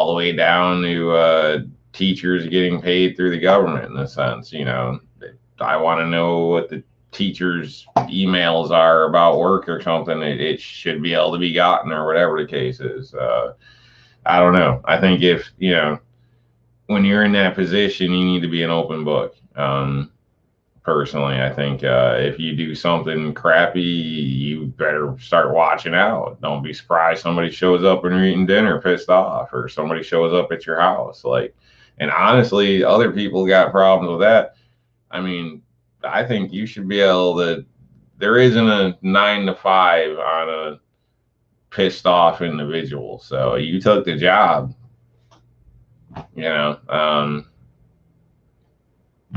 the way down to teachers getting paid through the government in a sense. I want to know what the teachers' emails are about work or something. It should be able to be gotten, or whatever the case is. I don't know. I think if when you're in that position, you need to be an open book. Personally, I think if you do something crappy, you better start watching out. Don't be surprised somebody shows up when you're eating dinner pissed off, or somebody shows up at your house. And honestly, other people got problems with that. I mean, I think you should be able to there isn't a 9 to 5 on a pissed off individual. So you took the job, you know,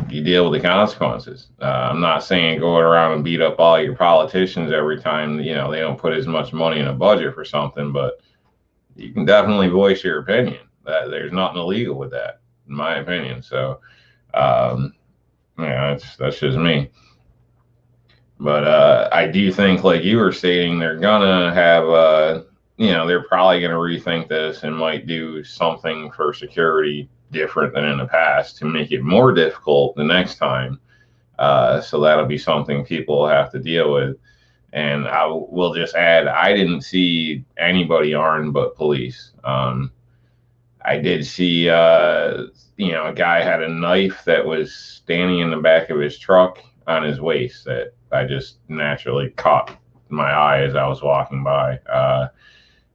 you deal with the consequences. I'm not saying going around and beat up all your politicians every time, you know, they don't put as much money in a budget for something, but you can definitely voice your opinion. There's nothing illegal with that, in my opinion. So, yeah, that's just me. But I do think, like you were stating, they're gonna have, you know, they're probably gonna rethink this and might do something for security different than in the past to make it more difficult the next time. So that'll be something people will have to deal with. And I will just add, I didn't see anybody armed but police. I did see, you know, a guy had a knife that was standing in the back of his truck on his waist that I just naturally caught my eye as I was walking by.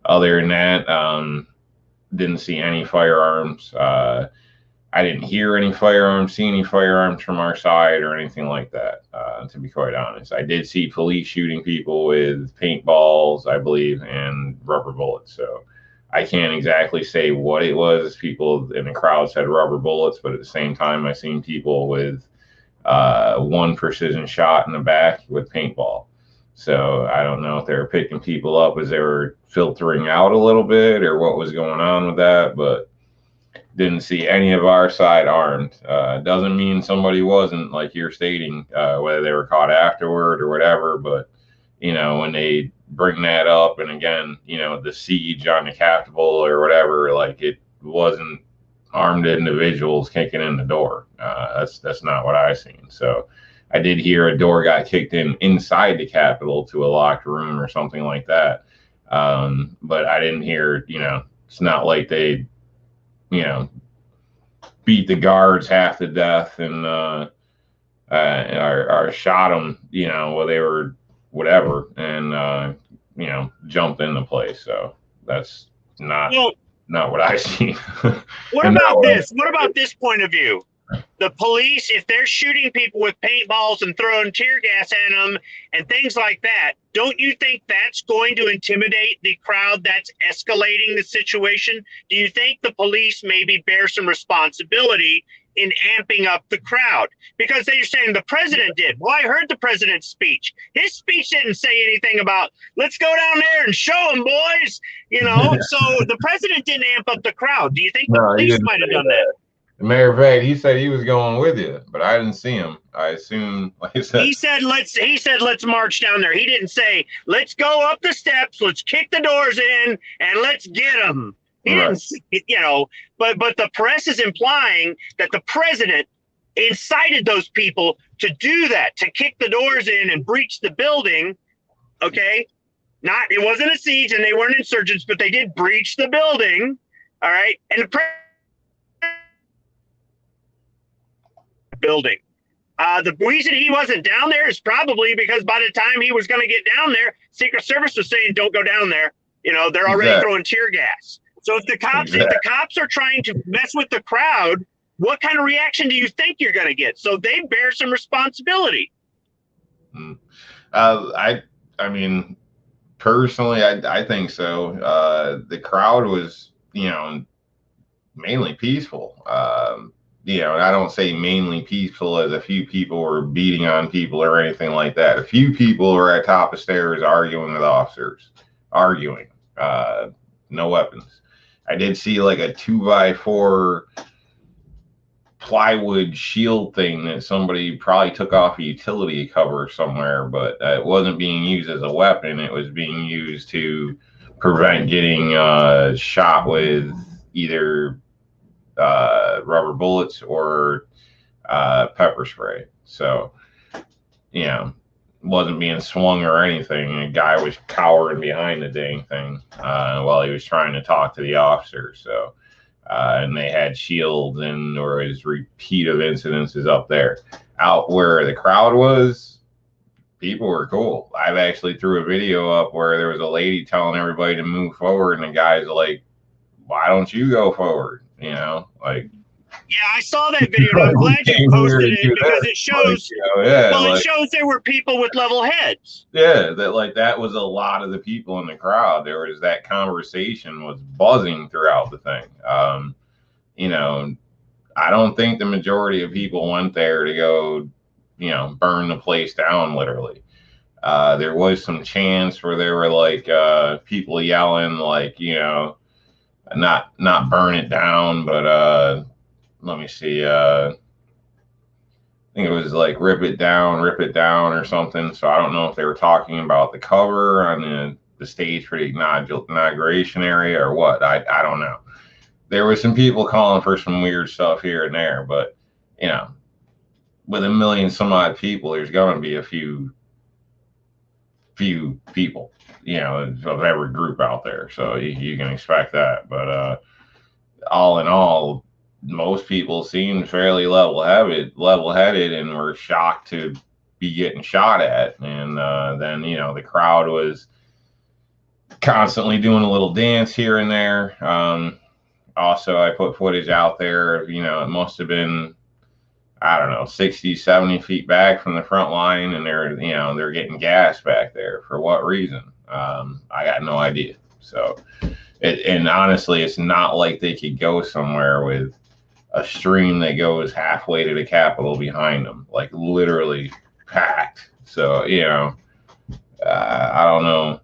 Other than that, didn't see any firearms. I didn't hear any firearms, see any firearms from our side or anything like that, to be quite honest. I did see police shooting people with paintballs, I believe, and rubber bullets. So I can't exactly say what it was. People in the crowd said rubber bullets, but at the same time, I seen people with one precision shot in the back with paintball. So I don't know if they were picking people up as they were filtering out a little bit or what was going on with that, but didn't see any of our side armed. Doesn't mean somebody wasn't, like you're stating, whether they were caught afterward or whatever. But, you know, when they bring that up, and again, you know, the siege on the Capitol or whatever, like it wasn't armed individuals kicking in the door. That's not what I seen. So I did hear a door got kicked in inside the Capitol to a locked room or something like that. But I didn't hear, you know, it's not like they, you know, beat the guards half to death and or shot them, you know, while they were whatever, and you know, jumped in the place. So that's not Well, not what I see. what And about this? What about this point of view? The police, if they're shooting people with paintballs and throwing tear gas at them and things like that, don't you think that's going to intimidate the crowd that's escalating the situation? Do you think the police maybe bear some responsibility in amping up the crowd? Because they're saying the president did. Well, I heard the president's speech. His speech didn't say anything about, let's go down there and show them, boys. You know, so the president didn't amp up the crowd. Do you think the police might have done that? Matter of fact, he said he was going with you, but I didn't see him. I assume, like I said, he said let's march down there. He didn't say let's go up the steps, let's kick the doors in, and let's get them. He didn't, you know. But the press is implying that the president incited those people to do that, to kick the doors in and breach the building. Okay, it wasn't a siege, and they weren't insurgents, but they did breach the building. All right, and the building. The reason he wasn't down there is probably because by the time he was going to get down there, Secret Service was saying, "Don't go down there." You know, they're already throwing tear gas. So if the cops are trying to mess with the crowd, what kind of reaction do you think you're going to get? So they bear some responsibility. I mean, personally, I think so. The crowd was, you know, mainly peaceful. You know, and I don't say mainly peaceful as a few people were beating on people or anything like that. A few people were at top of stairs arguing with officers, no weapons. I did see like a 2x4 plywood shield thing that somebody probably took off a utility cover somewhere, but it wasn't being used as a weapon. It was being used to prevent getting shot with either rubber bullets or pepper spray. So, you know, wasn't being swung or anything. A guy was cowering behind the dang thing while he was trying to talk to the officer. So, and they had shields, and there was repeat of incidences up there. Out where the crowd was, people were cool. I've actually threw a video up where there was a lady telling everybody to move forward, and the guy's like, "Why don't you go forward?" You know, like, Yeah, I saw that video, and I'm glad you posted it because it shows. It shows there were people with level heads. Yeah, that was a lot of the people in the crowd. There was that conversation was buzzing throughout the thing. I don't think the majority of people went there to go, burn the place down literally. There was some chants where there were like people yelling like, not burn it down, but let me see. I think it was like rip it down, or something. So I don't know if they were talking about the cover on the stage for the inauguration area or what. I don't know. There were some people calling for some weird stuff here and there, but with a million some odd people, there's going to be a few people, of every group out there. So you can expect that. But all in all, most people seemed fairly level-headed, and were shocked to be getting shot at. And then the crowd was constantly doing a little dance here and there. Also, I put footage out there of, it must have been, I don't know, 60, 70 feet back from the front line, and they're getting gas back there. For what reason? I got no idea. So, and honestly, it's not like they could go somewhere with a stream that goes halfway to the Capitol behind them, like literally packed. So, I don't know.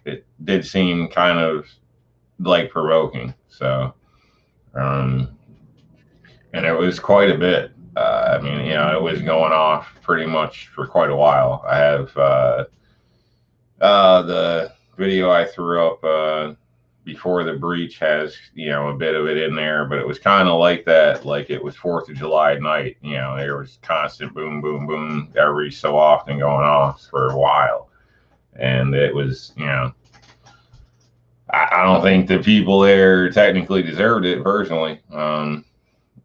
It did seem kind of like provoking. So, and it was quite a bit. It was going off pretty much for quite a while. I have the video I threw up before the breach has, a bit of it in there, but it was kind of like that, like it was 4th of July night. There was constant boom, boom, boom every so often going off for a while. And it was, I don't think the people there technically deserved it personally.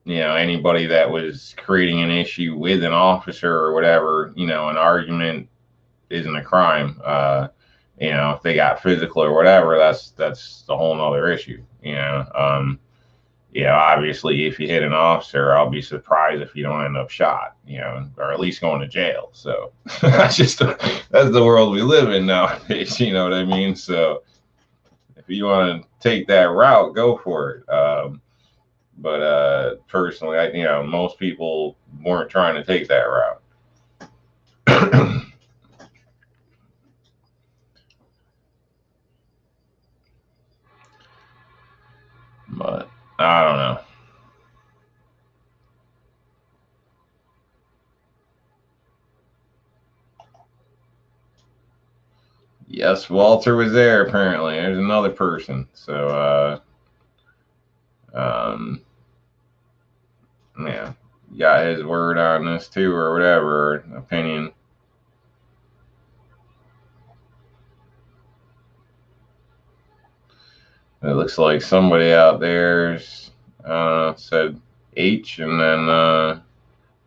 Anybody that was creating an issue with an officer or whatever, an argument isn't a crime. If they got physical or whatever, that's a whole nother issue. Obviously, if you hit an officer, I'll be surprised if you don't end up shot, or at least going to jail. So that's the world we live in nowadays. You know what I mean? So if you want to take that route, go for it. But personally, most people weren't trying to take that route. But I don't know. Yes, Walter was there apparently. There's another person. So yeah, got his word on this too, or whatever, opinion. It looks like somebody out there's said H, and then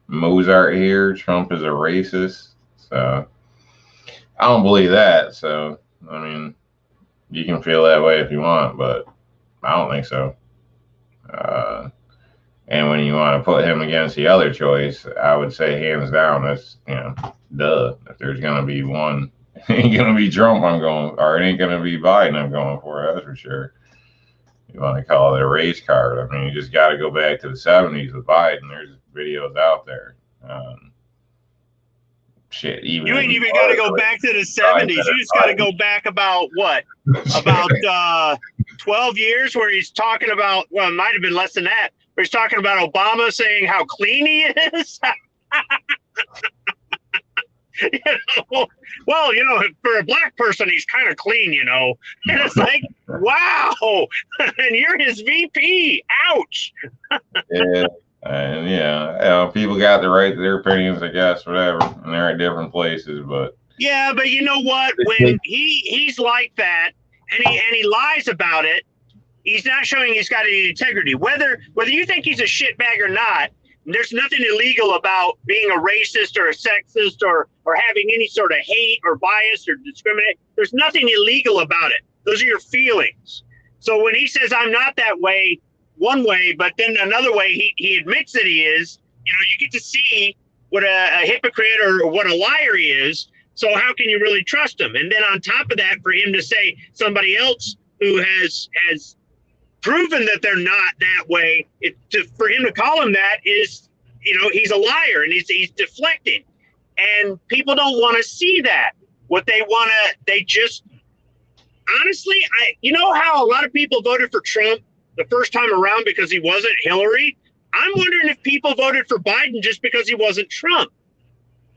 Mozart here. Trump is a racist. So I don't believe that. So I mean, you can feel that way if you want, but I don't think so. And when you want to put him against the other choice, I would say hands down, that's, duh. If there's going to be one, it ain't going to be Trump or it ain't going to be Biden I'm going for, that's for sure. You want to call it a race card. I mean, you just got to go back to the 70s with Biden. There's videos out there. Shit, you ain't even got to go back to the 70s. You just got to go back about what? About 12 years where he's talking about, well, it might have been less than that, where he's talking about Obama saying how clean he is. Well, for a black person, he's kind of clean, And it's like, wow. And you're his VP. Ouch. Yeah. And people got the right to their opinions, I guess, whatever, and they're at different places. But yeah, but you know what? When he's like that, and he lies about it, he's not showing he's got any integrity. Whether you think he's a shitbag or not, there's nothing illegal about being a racist or a sexist or having any sort of hate or bias or discriminate. There's nothing illegal about it. Those are your feelings. So when he says I'm not that way, one way, but then another way he admits that he is. You know, you get to see what a hypocrite or what a liar he is. So how can you really trust him? And then on top of that, for him to say somebody else who has proven that they're not that way, for him to call him that is, you know, he's a liar and he's deflecting. And people don't want to see that. What they want to, they just, honestly, you know how a lot of people voted for Trump the first time around because he wasn't Hillary? I'm wondering if people voted for Biden just because he wasn't Trump.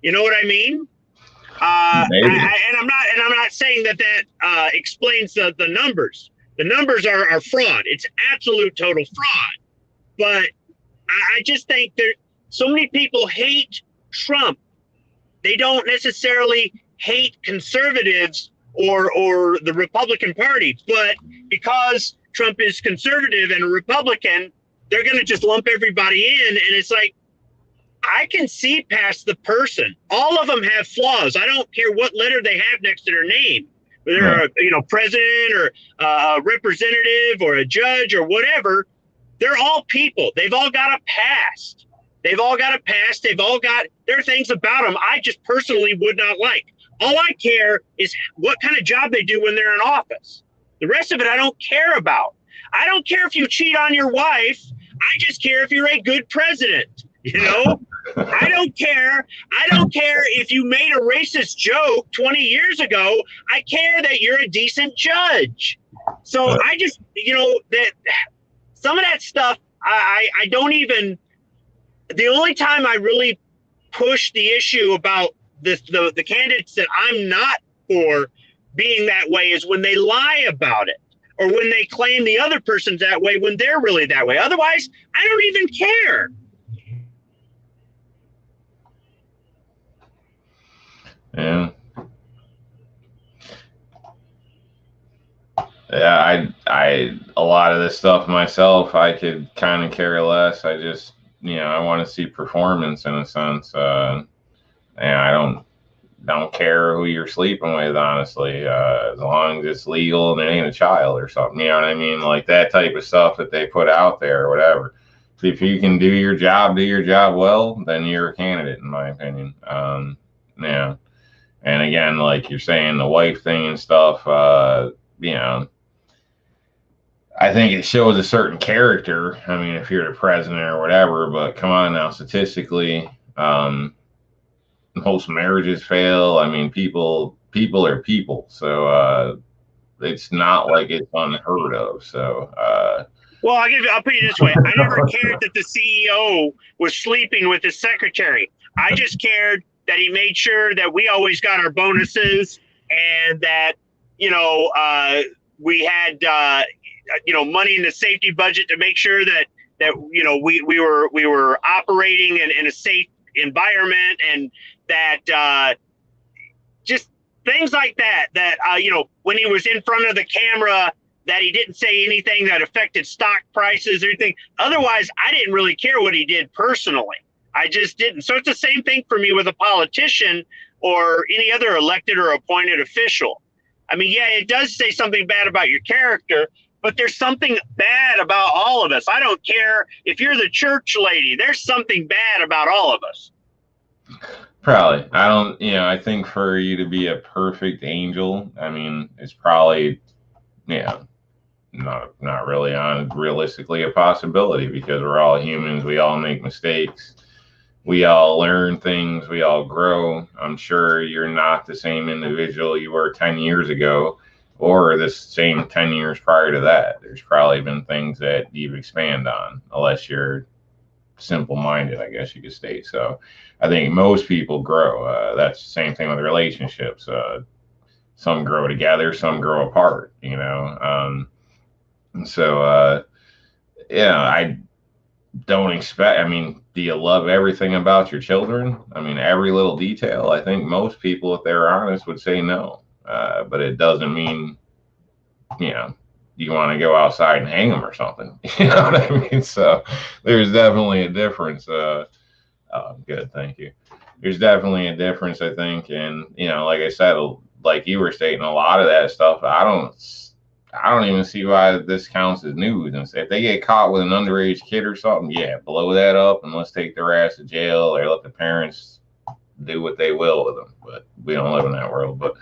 You know what I mean? And I'm not saying that explains the numbers. The numbers are fraud. It's absolute total fraud. But I just think there so many people hate Trump. They don't necessarily hate conservatives or the Republican Party, but because Trump is conservative and a Republican, they're going to just lump everybody in. And it's like, I can see past the person. All of them have flaws. I don't care what letter they have next to their name, whether they're a president or a representative or a judge or whatever. They're all people. They've all got a past. They've all got a past. There are things about them I just personally would not like. All I care is what kind of job they do when they're in office. The rest of it, I don't care about. I don't care if you cheat on your wife. I just care if you're a good president. You know, I don't care. I don't care if you made a racist joke 20 years ago. I care that you're a decent judge. So I just, that some of that stuff, I don't even, the only time I really push the issue about the candidates that I'm not for being that way is when they lie about it or when they claim the other person's that way when they're really that way. Otherwise, I don't even care. Yeah. Yeah, I a lot of this stuff myself, I could kind of care less. I just, I want to see performance in a sense. And I don't care who you're sleeping with, honestly, as long as it's legal and it ain't a child or something. You know what I mean? Like that type of stuff that they put out there or whatever. If you can do your job well, then you're a candidate, in my opinion. Yeah. And again, like you're saying, the wife thing and stuff, I think it shows a certain character. I mean, if you're the president or whatever, but come on now, statistically, most marriages fail. I mean, people are people. So it's not like it's unheard of. So, well, I'll put it this way. I never cared that the CEO was sleeping with his secretary. I just cared that he made sure that we always got our bonuses and that, we had, money in the safety budget to make sure that we were operating in a safe environment and that just things like that, when he was in front of the camera, that he didn't say anything that affected stock prices or anything. Otherwise, I didn't really care what he did personally. I just didn't. So it's the same thing for me with a politician or any other elected or appointed official. I mean, yeah, it does say something bad about your character, but there's something bad about all of us. I don't care if you're the church lady. There's something bad about all of us. Probably. I don't, I think for you to be a perfect angel, I mean, it's probably, not really realistically a possibility because we're all humans. We all make mistakes. We all learn things. We all grow. I'm sure you're not the same individual you were 10 years ago or the same 10 years prior to that. There's probably been things that you've expanded on, unless you're simple-minded, I guess you could state. So I think most people grow. That's the same thing with relationships. Some grow together, some grow apart, So, I don't expect, I mean, do you love everything about your children? I mean, every little detail. I think most people, if they're honest, would say no. But it doesn't mean, you want to go outside and hang them or something. You know what I mean? So there's definitely a difference. Good. Thank you. There's definitely a difference, I think. And, like I said, like you were stating, a lot of that stuff, I don't I don't even see why this counts as news. And if they get caught with an underage kid or something, yeah, blow that up and let's take their ass to jail or let the parents do what they will with them. But we don't live in that world. But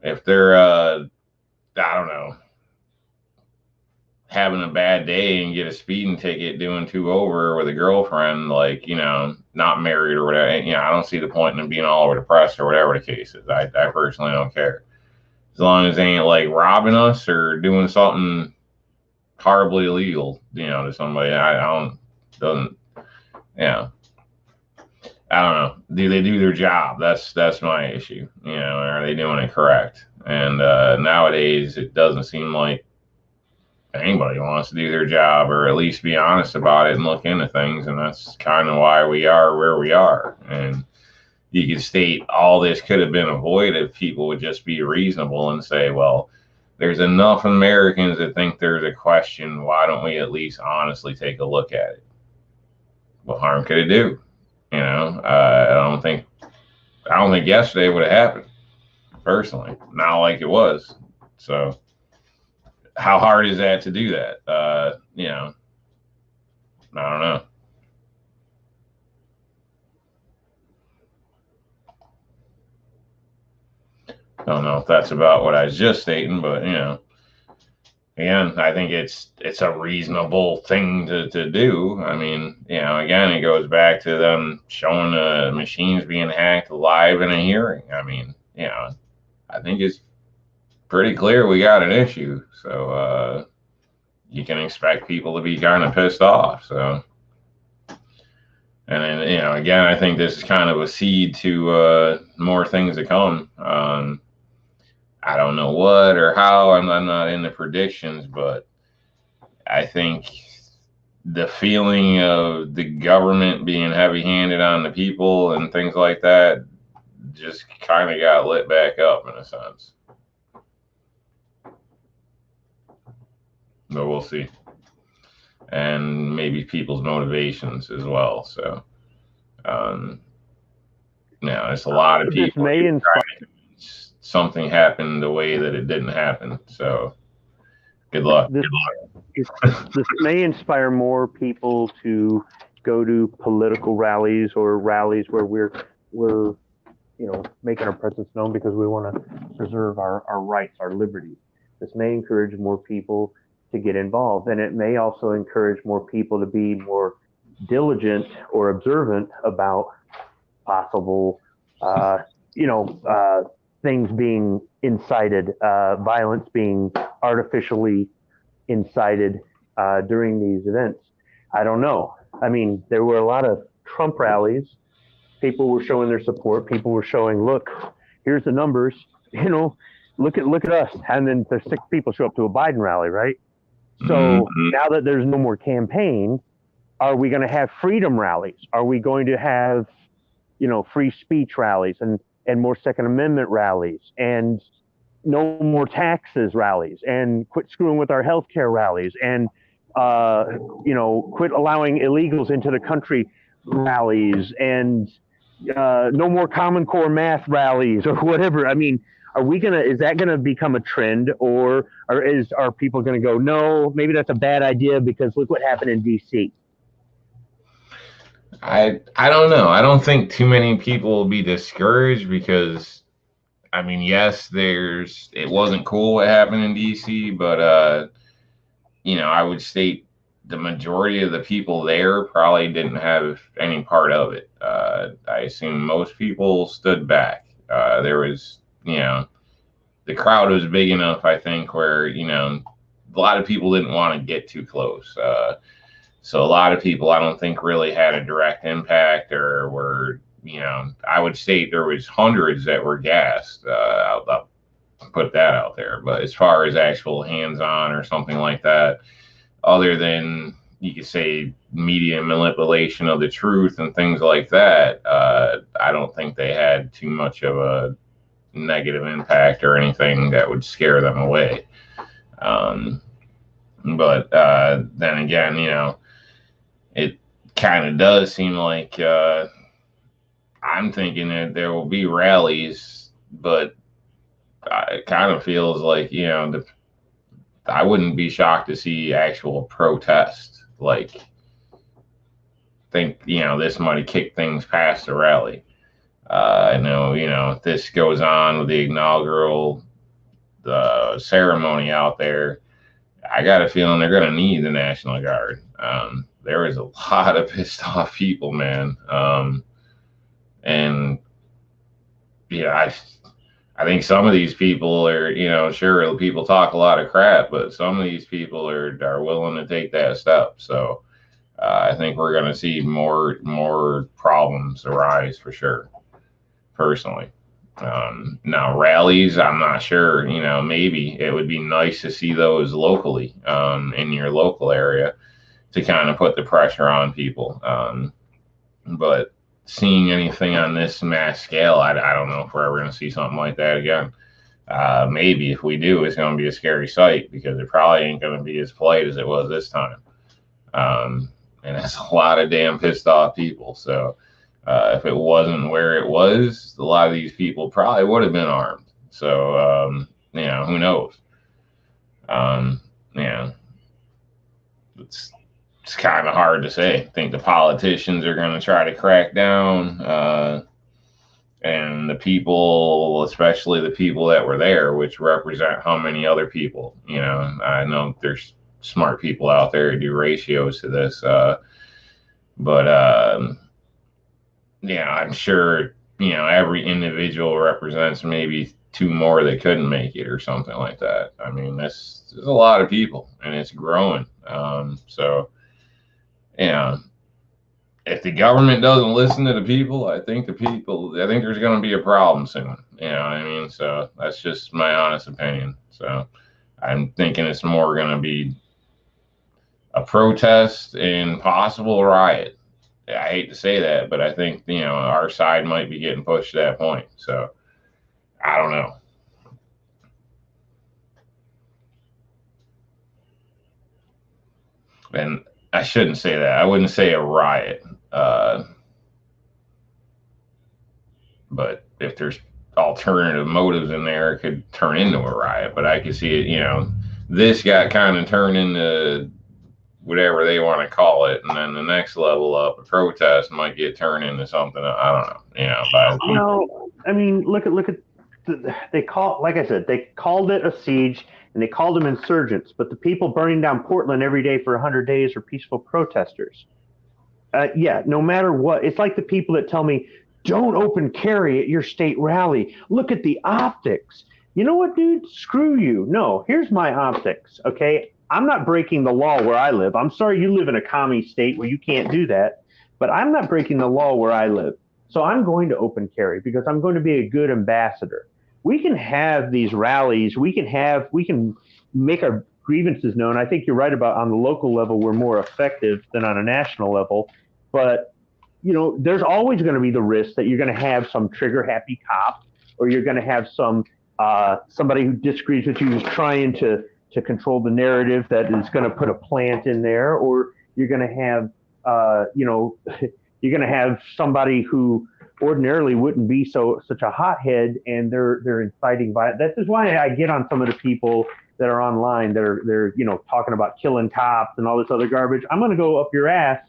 if they're I don't know, having a bad day and get a speeding ticket doing 2 over with a girlfriend, like, not married or whatever, I don't see the point in them being all over the press or whatever the case is. I personally don't care. As long as they ain't like robbing us or doing something horribly illegal, to somebody. I don't, doesn't, yeah. I don't know. Do they do their job? That's my issue. Are they doing it correct? And nowadays, it doesn't seem like anybody wants to do their job or at least be honest about it and look into things. And that's kind of why we are where we are. And you could state all this could have been avoided if people would just be reasonable and say, well, there's enough Americans that think there's a question. Why don't we at least honestly take a look at it? What harm could it do? I don't think yesterday would have happened. Personally, not like it was. So, how hard is that to do that? I don't know. Don't know if that's about what I was just stating, but again, I think it's a reasonable thing to do. I mean, again, it goes back to them showing the machines being hacked live in a hearing. I mean, I think it's pretty clear we got an issue. So you can expect people to be kind of pissed off. So, and then, again, I think this is kind of a seed to more things to come. I don't know what or how. I'm not into predictions, but I think the feeling of the government being heavy-handed on the people and things like that just kind of got lit back up in a sense. But we'll see. And maybe people's motivations as well. So, it's a lot of people trying to something happened the way that it didn't happen. So good luck. This may inspire more people to go to political rallies or rallies where we're making our presence known because we want to preserve our rights, our liberty. This may encourage more people to get involved, and it may also encourage more people to be more diligent or observant about possible things being incited, violence being artificially incited during these events. I don't know. I mean, there were a lot of Trump rallies. People were showing their support. People were showing, look, here's the numbers. Look at us. And then there's 6 people show up to a Biden rally, right? So now that there's no more campaign, are we going to have freedom rallies? Are we going to have, free speech rallies and more Second Amendment rallies and no more taxes rallies and quit screwing with our healthcare rallies and, quit allowing illegals into the country rallies and no more Common Core math rallies or whatever? I mean, is that going to become a trend or are people going to go, no, maybe that's a bad idea because look what happened in D.C.? I don't know. I don't think too many people will be discouraged because, I mean, yes, it wasn't cool what happened in D.C., but, I would state the majority of the people there probably didn't have any part of it. I assume most people stood back. There was, the crowd was big enough, I think, where, a lot of people didn't want to get too close. So a lot of people, I don't think, really had a direct impact or were, I would state there was hundreds that were gassed. I'll put that out there. But as far as actual hands-on or something like that, other than you could say media manipulation of the truth and things like that, I don't think they had too much of a negative impact or anything that would scare them away. But then again, it kind of does seem like I'm thinking that there will be rallies, but it kind of feels like, I wouldn't be shocked to see actual protest. Like, think, this might kick things past the rally. I know, if this goes on with the inaugural ceremony out there, I got a feeling they're going to need the National Guard. There is a lot of pissed off people, man. And yeah, I think some of these people are, sure, people talk a lot of crap, but some of these people are willing to take that step. So I think we're going to see more problems arise for sure. Personally, now rallies, I'm not sure. Maybe it would be nice to see those locally in your local area to kind of put the pressure on people. But seeing anything on this mass scale, I don't know if we're ever going to see something like that again. Maybe if we do, it's going to be a scary sight because it probably ain't going to be as polite as it was this time. And that's a lot of damn pissed off people. So if it wasn't where it was, a lot of these people probably would have been armed. So, who knows? Yeah, it's kind of hard to say. I think the politicians are going to try to crack down, and the people, especially the people that were there, which represent how many other people. I know there's smart people out there who do ratios to this, but yeah, I'm sure, every individual represents maybe two more that couldn't make it or something like that. I mean, there's a lot of people and it's growing. So, if the government doesn't listen to the people, I think there's going to be a problem soon. You know what I mean? So that's just my honest opinion. So I'm thinking it's more going to be a protest and possible riot. I hate to say that, but I think, our side might be getting pushed to that point. So I don't know. And I shouldn't say that. I wouldn't say a riot. But if there's alternative motives in there, it could turn into a riot. But I could see it, this got kind of turned into whatever they want to call it, and then the next level up, a protest might get turned into something. I don't know. But I mean, look at like I said, they called it a siege and they called them insurgents, but the people burning down Portland every day for 100 days are peaceful protesters. Yeah, no matter what, it's like the people that tell me, don't open carry at your state rally. Look at the optics. You know what, dude? Screw you. No, here's my optics, okay? I'm not breaking the law where I live. I'm sorry you live in a commie state where you can't do that, but I'm not breaking the law where I live. So I'm going to open carry because I'm going to be a good ambassador. We can have these rallies. We can make our grievances known. I think you're right about on the local level, we're more effective than on a national level. But, there's always going to be the risk that you're going to have some trigger happy cop, or you're going to have somebody who disagrees with you who's trying to control the narrative that is going to put a plant in there, or you're going to have, you're going to have somebody who ordinarily wouldn't be such a hothead, and they're inciting violence. This is why I get on some of the people that are online that they're talking about killing cops and all this other garbage. I'm going to go up your ass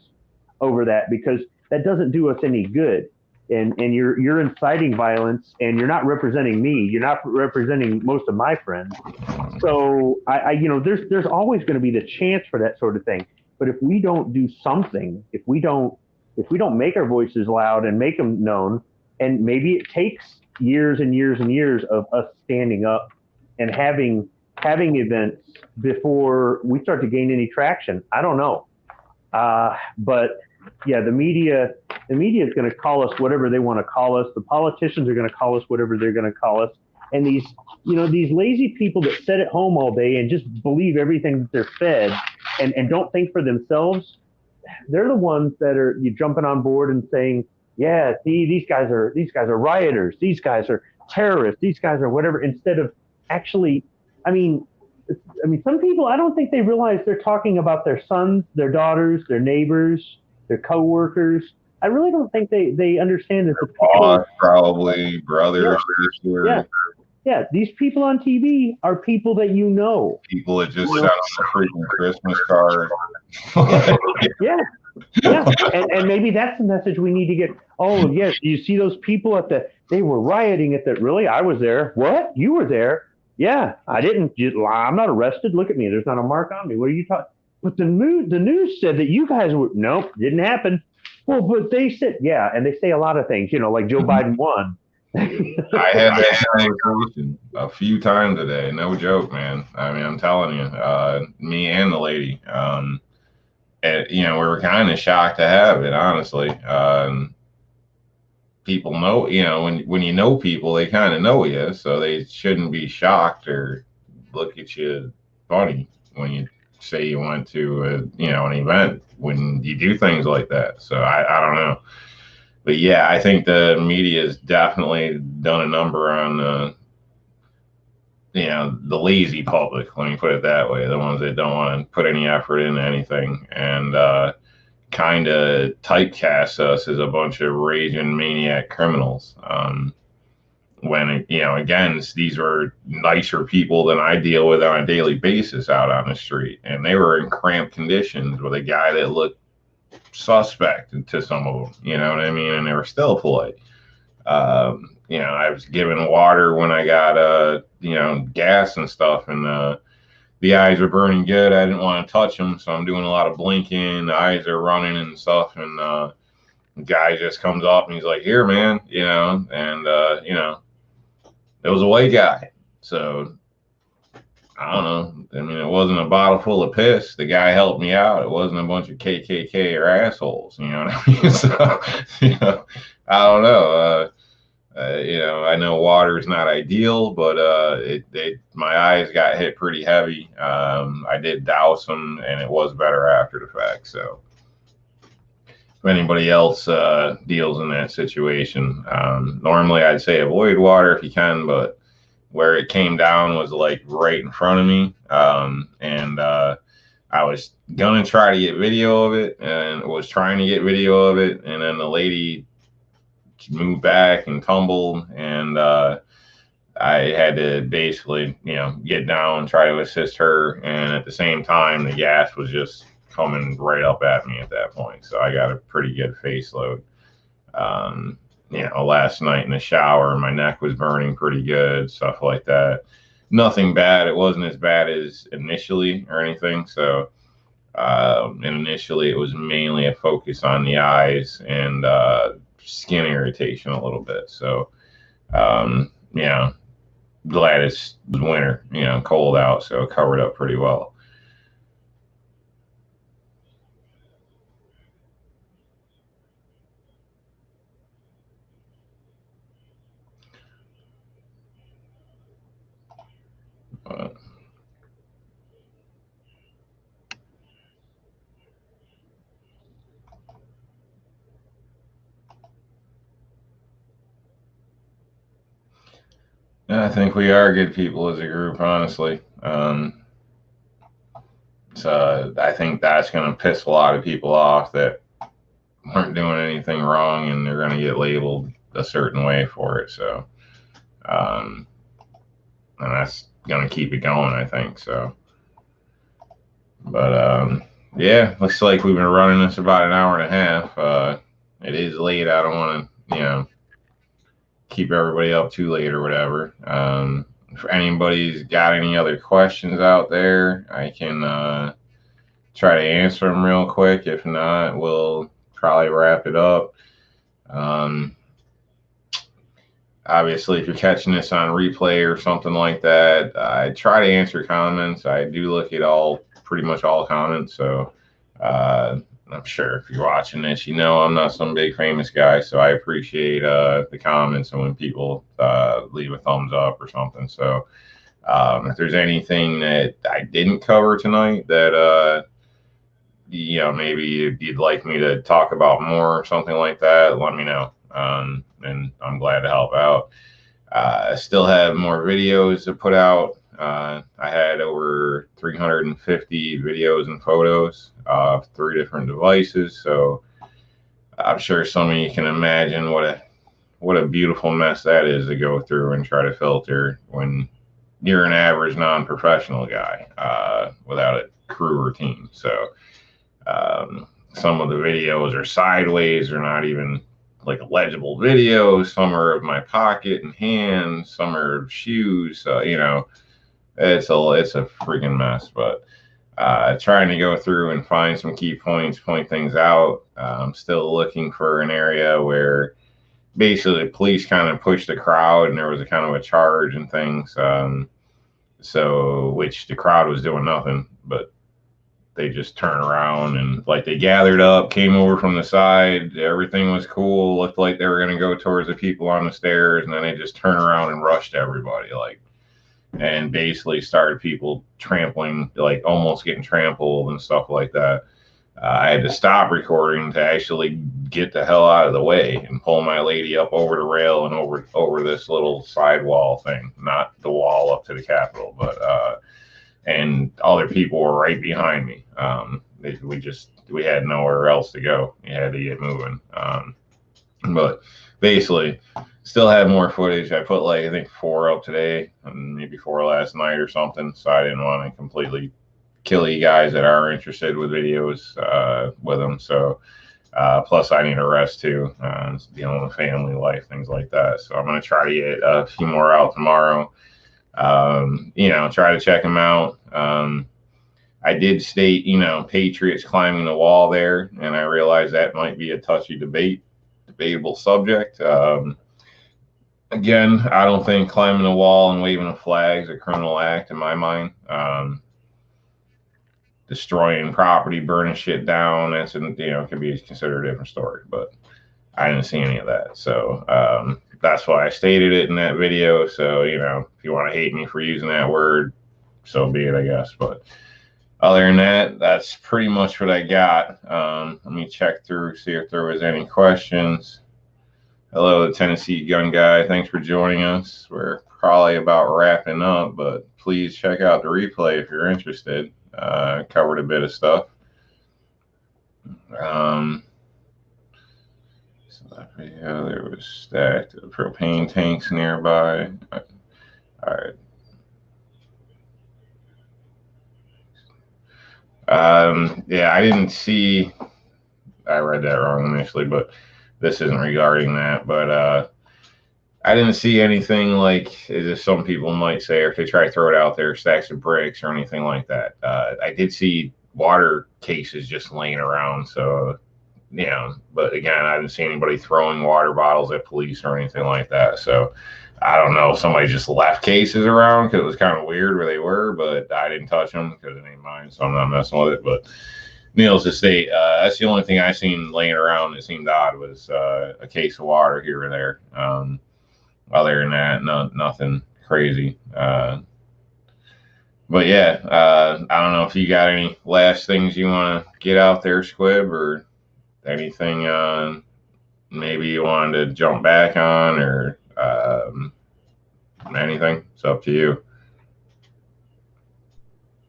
over that because that doesn't do us any good. And you're inciting violence, and you're not representing me. You're not representing most of my friends. So there's always going to be the chance for that sort of thing. But if we don't do something, if we don't make our voices loud and make them known, and maybe it takes years and years and years of us standing up and having events before we start to gain any traction. I don't know. But yeah, the media is going to call us whatever they want to call us. The politicians are going to call us whatever they're going to call us. And these lazy people that sit at home all day and just believe everything that they're fed and don't think for themselves, they're the ones that are jumping on board and saying, yeah, see, these guys are rioters. These guys are terrorists. These guys are whatever, instead of actually, I mean, some people, I don't think they realize they're talking about their sons, their daughters, their neighbors, their coworkers. I really don't think they understand that the boss, probably brothers, yeah. Yeah, these people on TV are people that you know. People that just sent them a freaking Christmas card. Yeah, yeah, and maybe that's the message we need to get. Oh, yes, you see those people they were rioting at the, really? I was there. What? You were there? Yeah, I didn't, I'm not arrested. Look at me. There's not a mark on me. What are you talking? But the news said that you guys were, nope, didn't happen. Well, but they said, yeah, and they say a lot of things, like Joe Biden won. I had that conversation a few times today. No joke, man. I mean, I'm telling you, me and the lady, we were kind of shocked to have it, honestly. People know, when you know people, they kind of know you, so they shouldn't be shocked or look at you funny when you say you went to an event when you do things like that. So I don't know. But yeah, I think the media has definitely done a number on the lazy public. Let me put it that way: the ones that don't want to put any effort into anything, and kind of typecast us as a bunch of raging maniac criminals. When again, these were nicer people than I deal with on a daily basis out on the street, and they were in cramped conditions with a guy that looked suspect to some of them, you know what I mean? And they were still polite. I was given water when I got, gas and stuff, and the eyes were burning good. I didn't want to touch them, so I'm doing a lot of blinking. The eyes are running and stuff, and the guy just comes up and he's like, "Here, man," and it was a white guy, so I don't know. I mean, it wasn't a bottle full of piss. The guy helped me out. It wasn't a bunch of KKK or assholes. You know what I mean? So, I don't know. I know water is not ideal, but my eyes got hit pretty heavy. I did douse them, and it was better after the fact. So, if anybody else deals in that situation, normally I'd say avoid water if you can, but where it came down was like right in front of me. And I was going to try to get video of it and was trying to get video of it. And then the lady moved back and tumbled. And I had to basically, get down and try to assist her. And at the same time, the gas was just coming right up at me at that point. So I got a pretty good face load. Last night in the shower, my neck was burning pretty good, stuff like that. Nothing bad. It wasn't as bad as initially or anything. So, and initially it was mainly a focus on the eyes and skin irritation a little bit. So, glad it's winter, cold out, so it covered up pretty well. I think we are good people as a group, honestly. So I think that's going to piss a lot of people off that aren't doing anything wrong, and they're going to get labeled a certain way for it. So, and that's going to keep it going, I think. So, but yeah, looks like we've been running this about an hour and a half. It is late. I don't want to, keep everybody up too late or whatever. If anybody's got any other questions out there, I can try to answer them real quick. If not, we'll probably wrap it up. Obviously, if you're catching this on replay or something like that, I try to answer comments. I do look at pretty much all comments. So I'm sure if you're watching this, I'm not some big famous guy, so I appreciate the comments and when people leave a thumbs up or something. So if there's anything that I didn't cover tonight that maybe you'd like me to talk about more or something like that, let me know. And I'm glad to help out. I still have more videos to put out. I had over 350 videos and photos of 3 different devices. So I'm sure some of you can imagine what what a beautiful mess that is to go through and try to filter when you're an average non-professional guy without a crew or team. So some of the videos are sideways, or not even like legible videos. Some are of my pocket and hands. Some are of shoes. You know, it's a freaking mess. But trying to go through and find some key points, point things out. I'm still looking for an area where basically the police kind of pushed the crowd, and there was a kind of a charge and things. So which the crowd was doing nothing, but they just turned around and like they gathered up, came over from the side. Everything was cool. Looked like they were going to go towards the people on the stairs, and then they just turned around and rushed everybody, like, and basically started people trampling, like almost getting trampled and stuff like that. I had to stop recording to actually get the hell out of the way and pull my lady up over the rail and over this little sidewall thing, not the wall up to the Capitol, but and other people were right behind me. We had nowhere else to go. We had to get moving. But basically, still had more footage. I put like I think 4 up today, and maybe 4 last night or something. So I didn't want to completely kill you guys that are interested with videos with them. So plus I need a rest too, dealing with family life, things like that. So I'm gonna try to get a few more out tomorrow. You know, try to check them out. I did state, you know, Patriots climbing the wall there, and I realized that might be a touchy debatable subject. Again, I don't think climbing the wall and waving a flag is a criminal act in my mind. Destroying property, burning shit down, that's, you know, can be considered a different story, but I didn't see any of that. So that's why I stated it in that video. So, you know, if you want to hate me for using that word, so be it, I guess. But other than that, that's pretty much what I got. Let me check through, see if there was any questions. Hello, the Tennessee Gun Guy. Thanks for joining us. We're probably about wrapping up, but please check out the replay if you're interested. Covered a bit of stuff. Yeah, there was stacked propane tanks nearby. All right. Yeah, I didn't see. I read that wrong initially, but this isn't regarding that. But I didn't see anything like as some people might say, or if they try to throw it out there, stacks of bricks or anything like that. I did see water cases just laying around. So, you know, but again, I didn't see anybody throwing water bottles at police or anything like that. So I don't know if somebody just left cases around because it was kind of weird where they were, but I didn't touch them because it ain't mine, so I'm not messing with it. But needless to say, that's the only thing I seen laying around that seemed odd was a case of water here or there. Other than that, nothing crazy. But yeah, I don't know if you got any last things you want to get out there, Squib, or anything maybe you wanted to jump back on, or anything. It's up to you.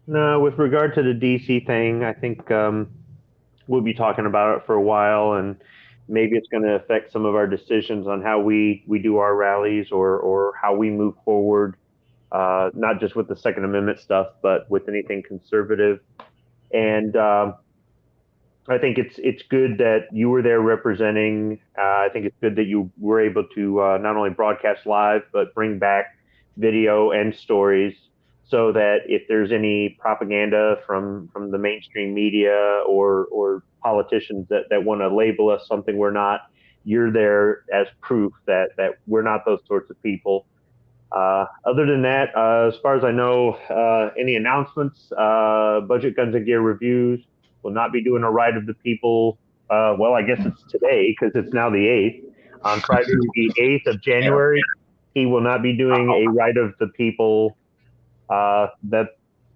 No, with regard to the DC thing, I think we'll be talking about it for a while, and maybe it's going to affect some of our decisions on how we do our rallies or how we move forward, not just with the Second Amendment stuff, but with anything conservative. And I think it's good that you were there representing. I think it's good that you were able to not only broadcast live, but bring back video and stories, so that if there's any propaganda from the mainstream media or politicians that want to label us something we're not, you're there as proof that we're not those sorts of people. Other than that, as far as I know, any announcements, Budget Guns and Gear Reviews will not be doing a Right of the People. Well, I guess it's today because it's now the 8th. On Friday, the 8th of January, he will not be doing a Right of the People. That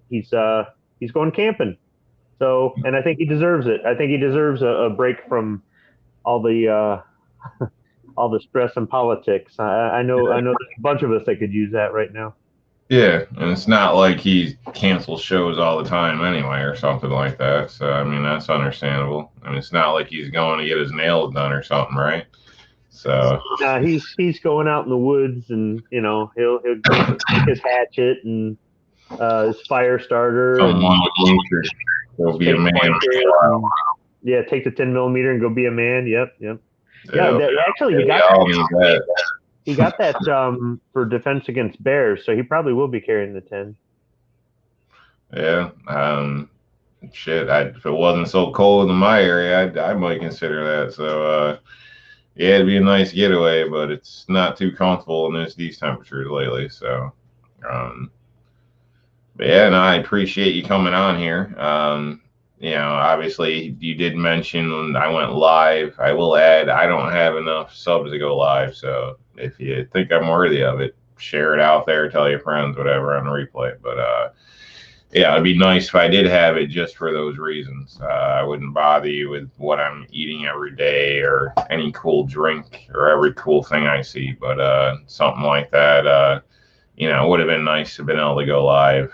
he's going camping. So, and I think he deserves it. I think he deserves a break from all the all the stress and politics. I know there's a bunch of us that could use that right now. Yeah, and it's not like he cancels shows all the time anyway or something like that. So, I mean, that's understandable. I mean, it's not like he's going to get his nails done or something, right? So he's going out in the woods, and he'll take his hatchet and his fire starter, and someone with nature will be a man. Yeah, take the 10mm and go be a man. Yep. Yeah, actually, he got that for defense against bears, so he probably will be carrying the 10. Yeah. Shit, if it wasn't so cold in my area, I might consider that. So, yeah, it'd be a nice getaway, but it's not too comfortable in these temperatures lately. So, but yeah, and I appreciate you coming on here. Obviously, you did mention when I went live. I will add, I don't have enough subs to go live. So, if you think I'm worthy of it, share it out there, tell your friends, whatever on the replay. But, yeah, it'd be nice if I did have it just for those reasons. I wouldn't bother you with what I'm eating every day or any cool drink or every cool thing I see. But something like that, it would have been nice to have been able to go live.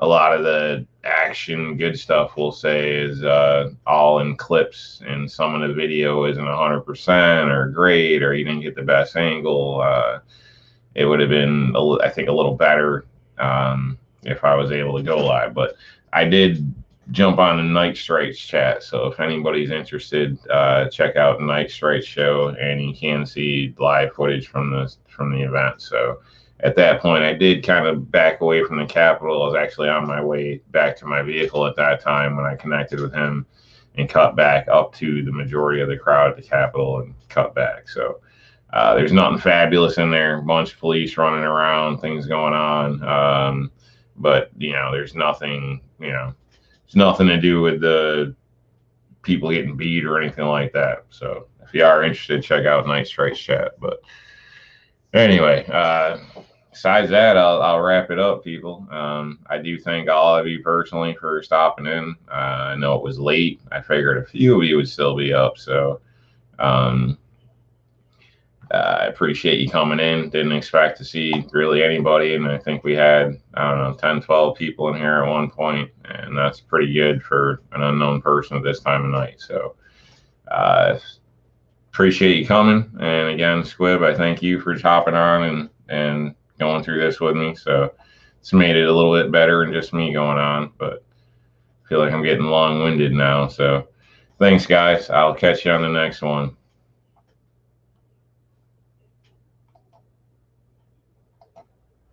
A lot of the action, good stuff, we'll say, is all in clips, and some of the video isn't 100% or great, or you didn't get the best angle. It would have been, I think, a little better if I was able to go live. But I did jump on the Night Strikes chat, so if anybody's interested, check out the Night Strikes show, and you can see live footage from the event. So at that point, I did kind of back away from the Capitol. I was actually on my way back to my vehicle at that time when I connected with him and cut back up to the majority of the crowd at the Capitol and cut back. So there's nothing fabulous in there. A bunch of police running around, things going on. But there's nothing. It's nothing to do with the people getting beat or anything like that. So if you are interested, check out Night Strikes chat. But anyway, besides that, I'll wrap it up, people. I do thank all of you personally for stopping in. I know it was late. I figured a few of you would still be up. So I appreciate you coming in. Didn't expect to see really anybody. And I think we had, 10, 12 people in here at one point. And that's pretty good for an unknown person at this time of night. So appreciate you coming. And again, Squib, I thank you for hopping on and going through this with me. So it's made it a little bit better than just me going on. But I feel like I'm getting long-winded now. So thanks, guys. I'll catch you on the next one.